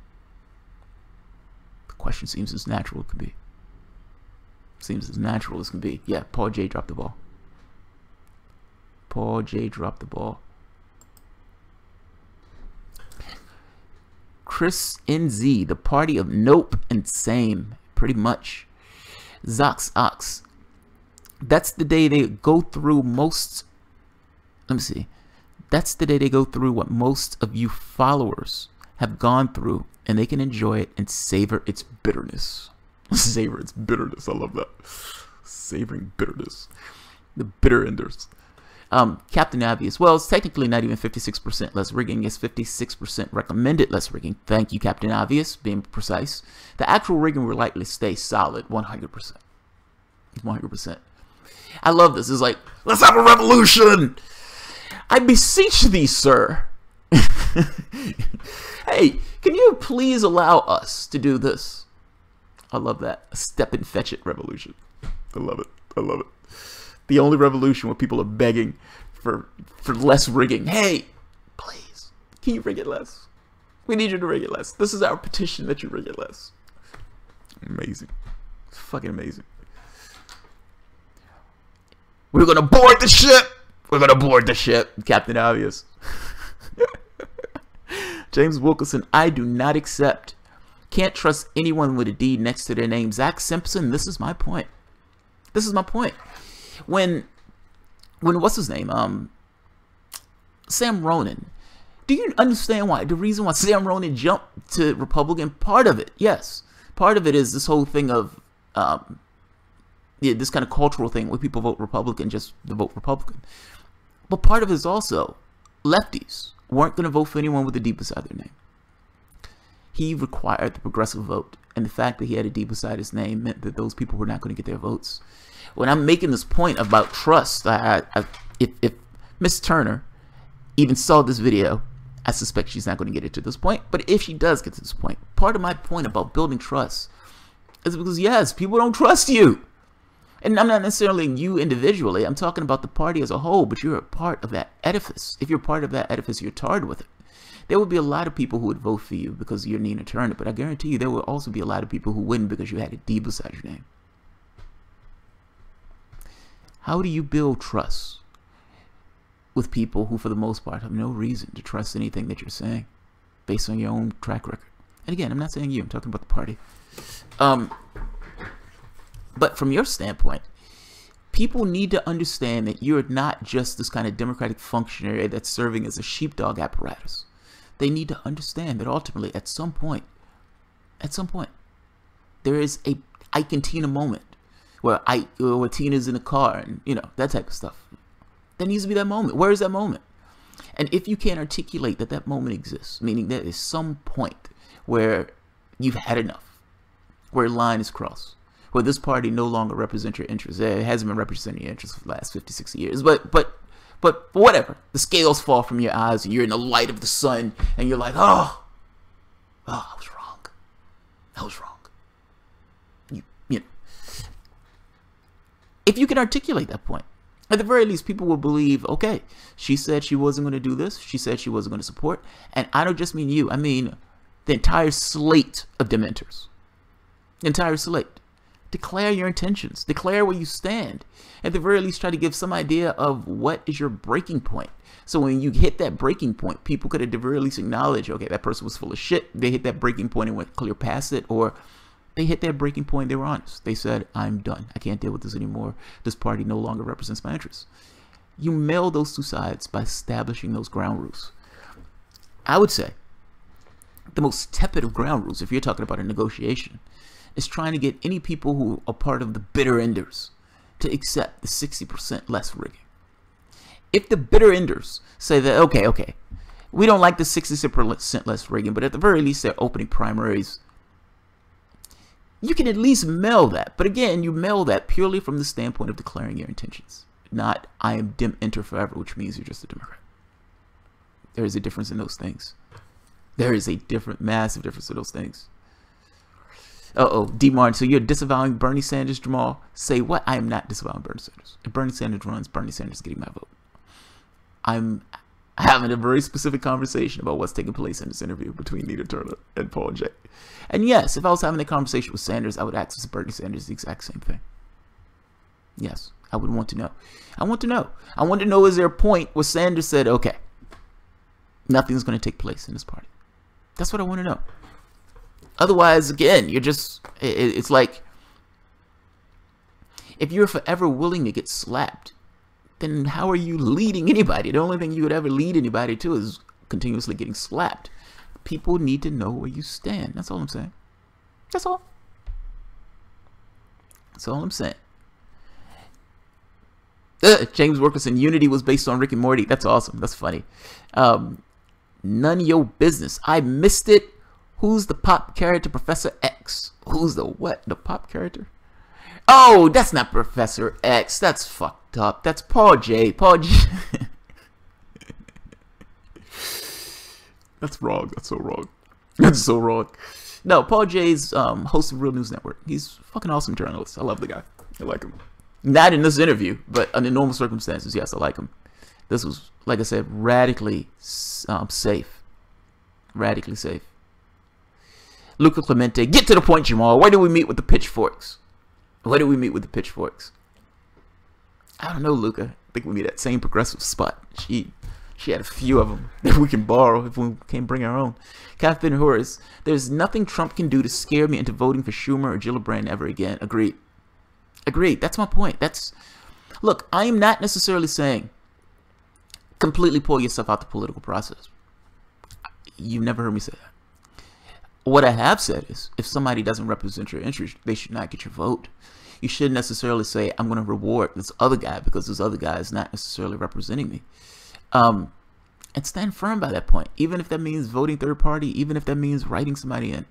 The question seems as natural as it can be. Seems as natural as can be. Yeah, Paul J. dropped the ball. Paul J. dropped the ball. Chris NZ, the party of nope and same, pretty much. Zox Ox, that's the day they go through most, let me see, that's the day they go through what most of you followers have gone through, and they can enjoy it and savor its bitterness. Savor its bitterness, I love that. Savoring bitterness. The bitter enders. Captain Obvious, well, it's technically not even 56% less rigging, it's 56% recommended less rigging. Thank you, Captain Obvious, being precise. The actual rigging will likely stay solid, 100%. 100%. I love this. It's like, let's have a revolution! I beseech thee, sir. Hey, can you please allow us to do this? I love that. A step and fetch it revolution. I love it. I love it. The only revolution where people are begging for less rigging. Hey, please, can you rig it less? We need you to rig it less. This is our petition that you rig it less. Amazing. It's fucking amazing. We're gonna board the ship. We're gonna board the ship. Captain Obvious. James Wilkerson, I do not accept. Can't trust anyone with a D next to their name. Zach Simpson, this is my point. This is my point. When what's his name? Sam Ronan. Do you understand why? The reason why Sam Ronan jumped to Republican? Part of it, yes. Part of it is this whole thing of this kind of cultural thing where people vote Republican just to vote Republican. But part of it is also lefties weren't going to vote for anyone with a D beside their name. He required the progressive vote, and the fact that he had a D beside his name meant that those people were not going to get their votes. When I'm making this point about trust, if Miss Turner even saw this video, I suspect she's not going to get it to this point. But if she does get to this point, part of my point about building trust is because, yes, people don't trust you. And I'm not necessarily you individually. I'm talking about the party as a whole, but you're a part of that edifice. If you're part of that edifice, you're tarred with it. There would be a lot of people who would vote for you because you're Nina Turner, but I guarantee you there will also be a lot of people who wouldn't because you had a D beside your name. How do you build trust with people who, for the most part, have no reason to trust anything that you're saying based on your own track record? And again, I'm not saying you, I'm talking about the party. But from your standpoint, people need to understand that you're not just this kind of democratic functionary that's serving as a sheepdog apparatus. They need to understand that ultimately, at some point, there is a Ike and Tina moment where Tina's in the car and, you know, that type of stuff. There needs to be that moment. Where is that moment? And if you can't articulate that that moment exists, meaning there is some point where you've had enough, where a line is crossed, where this party no longer represents your interests. It hasn't been representing your interests for the last 50, 60 years. But whatever. The scales fall from your eyes and you're in the light of the sun and you're like, oh, I was wrong. I was wrong. You know. If you can articulate that point, at the very least, people will believe, okay, she said she wasn't going to do this. She said she wasn't going to support. And I don't just mean you. I mean the entire slate of DEM-ENTERs. The entire slate. Declare your intentions. Declare where you stand. At the very least, try to give some idea of what is your breaking point. So when you hit that breaking point, people could at the very least acknowledge, okay, that person was full of shit. They hit that breaking point and went clear past it. Or they hit that breaking point, they were honest. They said, I'm done. I can't deal with this anymore. This party no longer represents my interests. You meld those two sides by establishing those ground rules. I would say the most tepid of ground rules, if you're talking about a negotiation, is trying to get any people who are part of the bitter enders to accept the 60% less rigging. If the bitter enders say that, okay, We don't like the 66% less rigging, but at the very least, they're opening primaries. You can at least mail that. But again, you mail that purely from the standpoint of declaring your intentions. Not, I am DEM-ENTER forever, which means you're just a Democrat. There is a difference in those things. There is a massive difference in those things. D. Martin, so you're disavowing Bernie Sanders, Jamal? Say what? I am not disavowing Bernie Sanders. If Bernie Sanders runs, Bernie Sanders is getting my vote. I'm having a very specific conversation about what's taking place in this interview between Nina Turner and Paul Jay. And yes, if I was having a conversation with Sanders, I would access Bernie Sanders the exact same thing. Yes, I would want to know. I want to know. I want to know, is there a point where Sanders said, okay, nothing's going to take place in this party? That's what I want to know. Otherwise, again, you're just, it's like, if you're forever willing to get slapped, then how are you leading anybody? The only thing you would ever lead anybody to is continuously getting slapped. People need to know where you stand. That's all I'm saying. That's all. That's all I'm saying. James Wilkerson, Unity was based on Rick and Morty. That's awesome. That's funny. None of your business. I missed it. Who's the pop character? Professor X. Who's the what? The pop character? Oh, that's not Professor X. That's fucked up. That's Paul J. Paul J. That's wrong. That's so wrong. That's so wrong. No, Paul J's host of Real News Network. He's a fucking awesome journalist. I love the guy. I like him. Not in this interview, but under normal circumstances, yes, I like him. This was, like I said, radically safe. Radically safe. Luca Clemente, get to the point, Jamal. Where do we meet with the pitchforks? Where do we meet with the pitchforks? I don't know, Luca. I think we meet at that same progressive spot. She had a few of them that we can borrow if we can't bring our own. Catherine Horace, there's nothing Trump can do to scare me into voting for Schumer or Gillibrand ever again. Agreed. Agreed. That's my point. Look, I am not necessarily saying completely pull yourself out the political process. You've never heard me say that. What I have said is, if somebody doesn't represent your interest, they should not get your vote. You shouldn't necessarily say, I'm going to reward this other guy because this other guy is not necessarily representing me. And stand firm by that point. Even if that means voting third party, even if that means writing somebody in,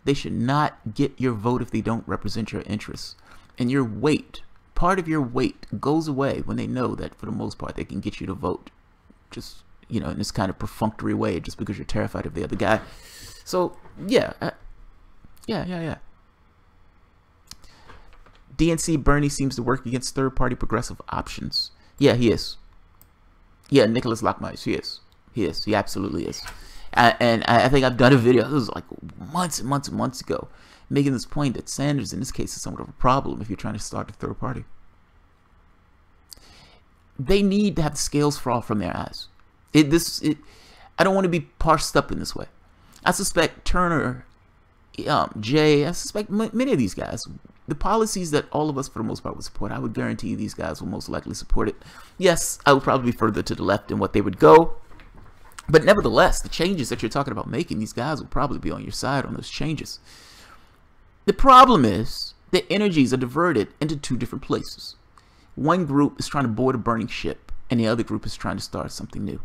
they should not get your vote if they don't represent your interests. And your weight, part of your weight goes away when they know that for the most part they can get you to vote. Just, in this kind of perfunctory way, just because you're terrified of the other guy. So, yeah. DNC Bernie seems to work against third-party progressive options. Yeah, he is. Yeah, Nicholas Lockmeyer, he is. He is. He absolutely is. And I think I've done a video, this was like months and months and months ago, making this point that Sanders, in this case, is somewhat of a problem if you're trying to start a third party. They need to have the scales fall from their eyes. I don't want to be parsed up in this way. I suspect Turner, Jay, I suspect many of these guys, the policies that all of us for the most part would support, I would guarantee these guys will most likely support it. Yes, I would probably be further to the left in what they would go. But nevertheless, the changes that you're talking about making, these guys will probably be on your side on those changes. The problem is the energies are diverted into two different places. One group is trying to board a burning ship, and the other group is trying to start something new.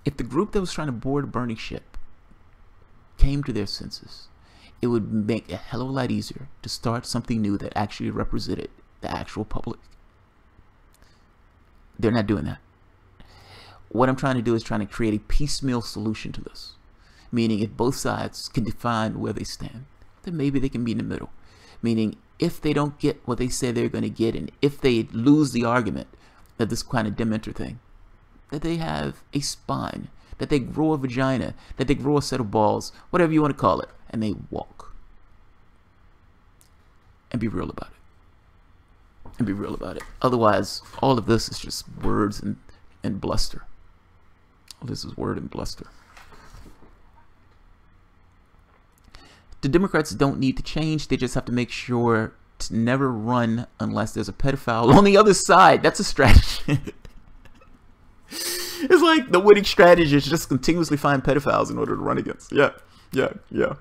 If the group that was trying to board a burning ship came to their senses, it would make a hell of a lot easier to start something new that actually represented the actual public. They're not doing that. What I'm trying to do is trying to create a piecemeal solution to this. Meaning if both sides can define where they stand, then maybe they can be in the middle. Meaning if they don't get what they say they're going to get, and if they lose the argument that this kind of DEM-ENTER thing, that they have a spine, that they grow a vagina, that they grow a set of balls, whatever you want to call it, and they walk. And be real about it. And be real about it. Otherwise, all of this is just words and bluster. All this is word and bluster. The Democrats don't need to change. They just have to make sure to never run unless there's a pedophile on the other side. That's a strategy. It's like the winning strategy is just continuously find pedophiles in order to run against. Yeah. Yeah. Yeah.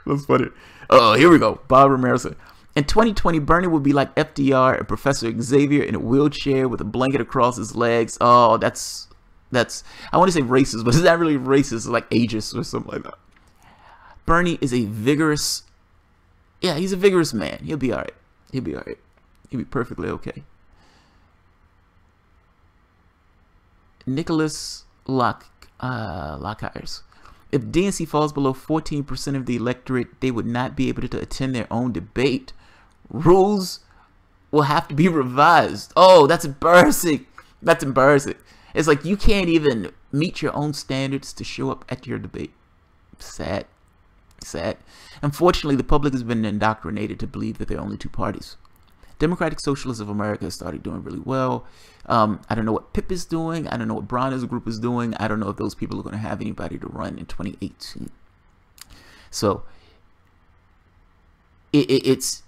That's funny. Oh, here we go. Bob Ramirez. In 2020, Bernie would be like FDR and Professor Xavier in a wheelchair with a blanket across his legs. Oh, that's I want to say racist, but it's not really racist. It's like ageist or something like that. Bernie is a vigorous, yeah, he's a vigorous man. He'll be all right. He'll be all right. He'll be perfectly okay. Nicholas Lockhires. If DNC falls below 14% of the electorate, they would not be able to attend their own debate. Rules will have to be revised. Oh, that's embarrassing. That's embarrassing. It's like you can't even meet your own standards to show up at your debate. Sad. Sad. Unfortunately, the public has been indoctrinated to believe that there are only two parties. Democratic Socialists of America has started doing really well. I don't know what PIP is doing. I don't know what Bronner's group is doing. I don't know if those people are going to have anybody to run in 2018. So, it's...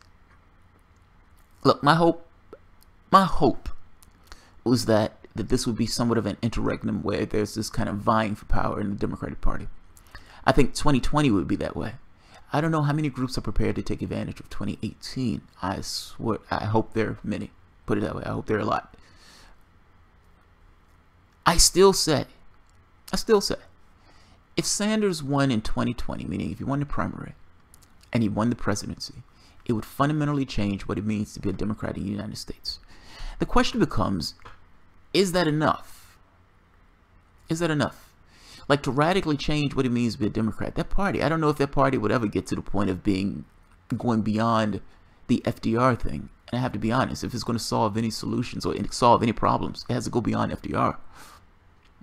Look, my hope was that this would be somewhat of an interregnum where there's this kind of vying for power in the Democratic Party. I think 2020 would be that way. I don't know how many groups are prepared to take advantage of 2018. I swear, I hope there are many. Put it that way, I hope there are a lot. I still say, if Sanders won in 2020, meaning if he won the primary and he won the presidency, it would fundamentally change what it means to be a Democrat in the United States. The question becomes, is that enough? Is that enough? Like, to radically change what it means to be a Democrat. That party, I don't know if that party would ever get to the point of going beyond the FDR thing. And I have to be honest, if it's going to solve any solutions or solve any problems, it has to go beyond FDR.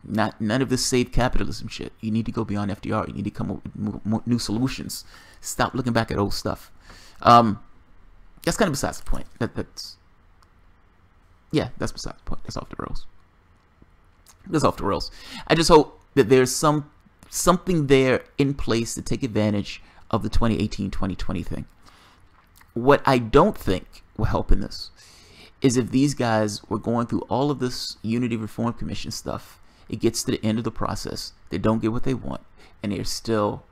None of this save capitalism shit. You need to go beyond FDR. You need to come up with new solutions. Stop looking back at old stuff. That's kind of besides the point. That's besides the point. That's off the rails. That's off the rails. I just hope that there's something there in place to take advantage of the 2018-2020 thing. What I don't think will help in this is if these guys were going through all of this Unity Reform Commission stuff, it gets to the end of the process, they don't get what they want, and they're still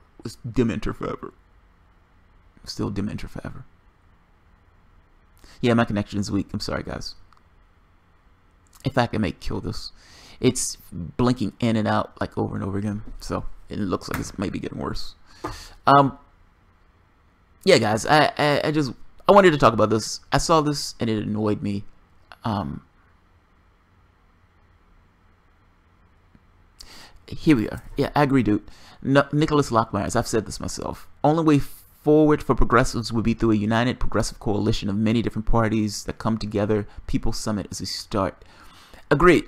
DEM-ENTER forever. Still DEM-ENTER forever. Yeah, my connection is weak. I'm sorry, guys. In fact, I may kill this. It's blinking in and out like over and over again, so it looks like it's maybe getting worse. Yeah, guys, I wanted to talk about this. I saw this and it annoyed me. Here we are. Yeah, I agree, dude. Nicholas Lockmeyers, I've said this myself. Only way forward for progressives would be through a united progressive coalition of many different parties that come together. People's Summit is a start. Agreed.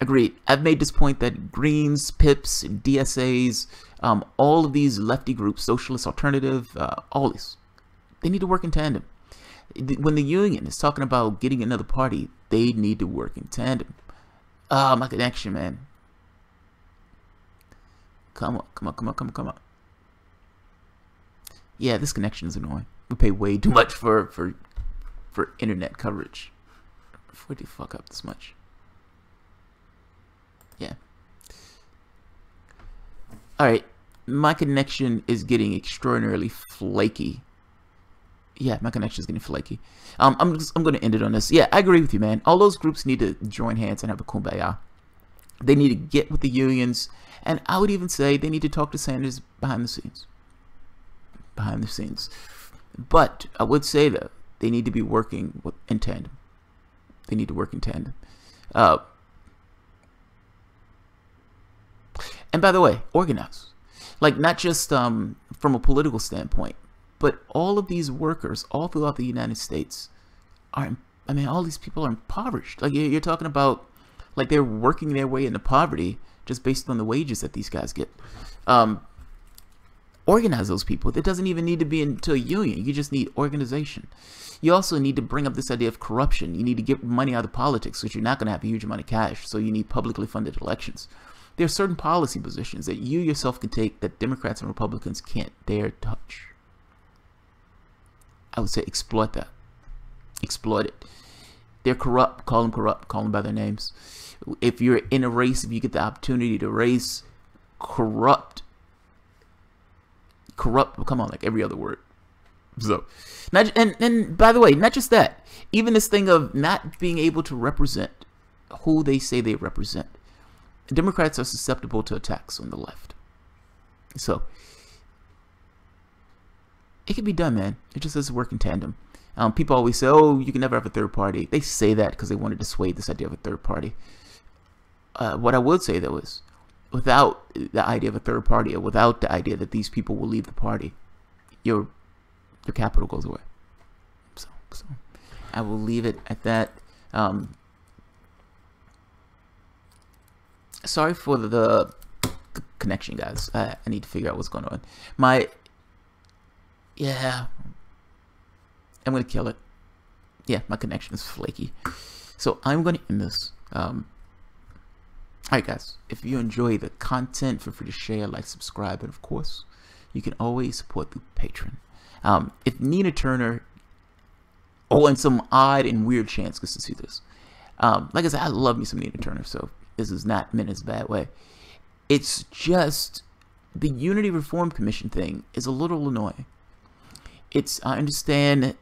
Agreed. I've made this point that Greens, PIPs, DSAs, all of these lefty groups, Socialist Alternative, all these, they need to work in tandem. When the union is talking about getting another party, they need to work in tandem. My connection, man. Come on. Yeah, this connection is annoying. We pay way too much for internet coverage. Where do you fuck up this much? Yeah. Alright. My connection is getting extraordinarily flaky. Yeah, my connection is getting flaky. I'm going to end it on this. Yeah, I agree with you, man. All those groups need to join hands and have a kumbaya. They need to get with the unions. And I would even say they need to talk to Sanders behind the scenes. Behind the scenes. But I would say that they need to be working in tandem. They need to work in tandem. And by the way, organize. Like, not just from a political standpoint, but all of these workers all throughout the United States are, I mean, all these people are impoverished. Like, you're talking about, like, they're working their way into poverty just based on the wages that these guys get. Organize those people. It doesn't even need to be into a union. You just need organization. You also need to bring up this idea of corruption. You need to get money out of politics, because you're not going to have a huge amount of cash, so you need publicly funded elections. There are certain policy positions that you yourself can take that Democrats and Republicans can't dare touch. I would say exploit that. Exploit it. They're corrupt. Call them by their names. If you're in a race, if you get the opportunity to race, corrupt, come on, like every other word. So, and by the way, not just that, even this thing of not being able to represent who they say they represent. Democrats are susceptible to attacks on the left. So, it can be done, man. It just doesn't work in tandem. People always say, oh, you can never have a third party. They say that because they want to dissuade this idea of a third party. What I would say, though, is without the idea of a third party, or without the idea that these people will leave the party, your capital goes away. So I will leave it at that. Sorry for the connection, guys. I need to figure out what's going on. I'm gonna kill it. Yeah, my connection is flaky. So I'm gonna end this. Alright guys, if you enjoy the content, feel free to share, like, subscribe, and of course, you can always support through Patreon. If Nina Turner, in some odd and weird chance gets to see this, like I said, I love me some Nina Turner, so this is not meant as a bad way. It's just the Unity Reform Commission thing is a little annoying. I understand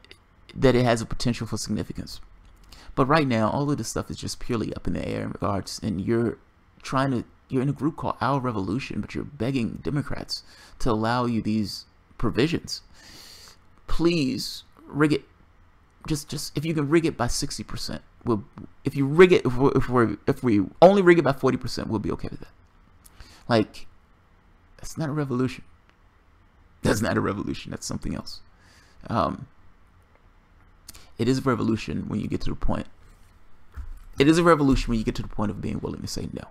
that it has a potential for significance, but right now all of this stuff is just purely up in the air in regards, and you're in a group called Our Revolution, but you're begging Democrats to allow you these provisions. Please rig it. Just if you can rig it by 60%, if we only rig it by 40%, we'll be okay with that. Like, that's not a revolution. That's not a revolution. That's something else. It is a revolution when you get to the point. It is a revolution when you get to the point of being willing to say no.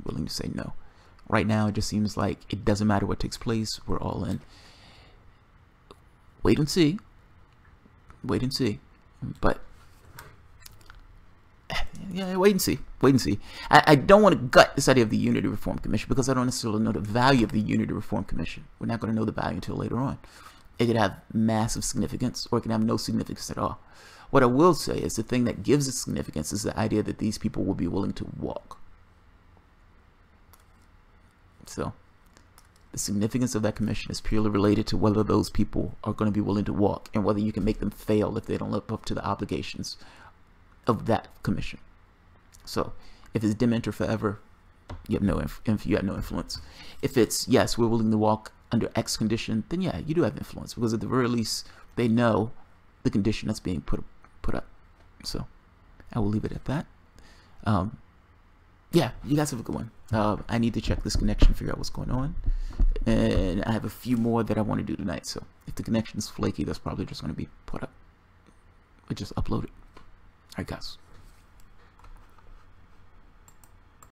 Willing to say no. Right now, it just seems like it doesn't matter what takes place. We're all in. Wait and see. Wait and see. But yeah, wait and see. Wait and see. I don't want to gut this idea of the Unity Reform Commission because I don't necessarily know the value of the Unity Reform Commission. We're not going to know the value until later on. It could have massive significance, or it can have no significance at all. What I will say is the thing that gives it significance is the idea that these people will be willing to walk. So, the significance of that commission is purely related to whether those people are going to be willing to walk, and whether you can make them fail if they don't live up to the obligations of that commission. So, if it's DEM-ENTER forever, you have no influence. If it's, yes, we're willing to walk under X condition, then yeah, you do have influence, because at the very least, they know the condition that's being put up. So, I will leave it at that. Yeah, you guys have a good one. I need to check this connection, figure out what's going on. And I have a few more that I want to do tonight, so if the connection is flaky, that's probably just going to be put up. Just upload it. Alright guys.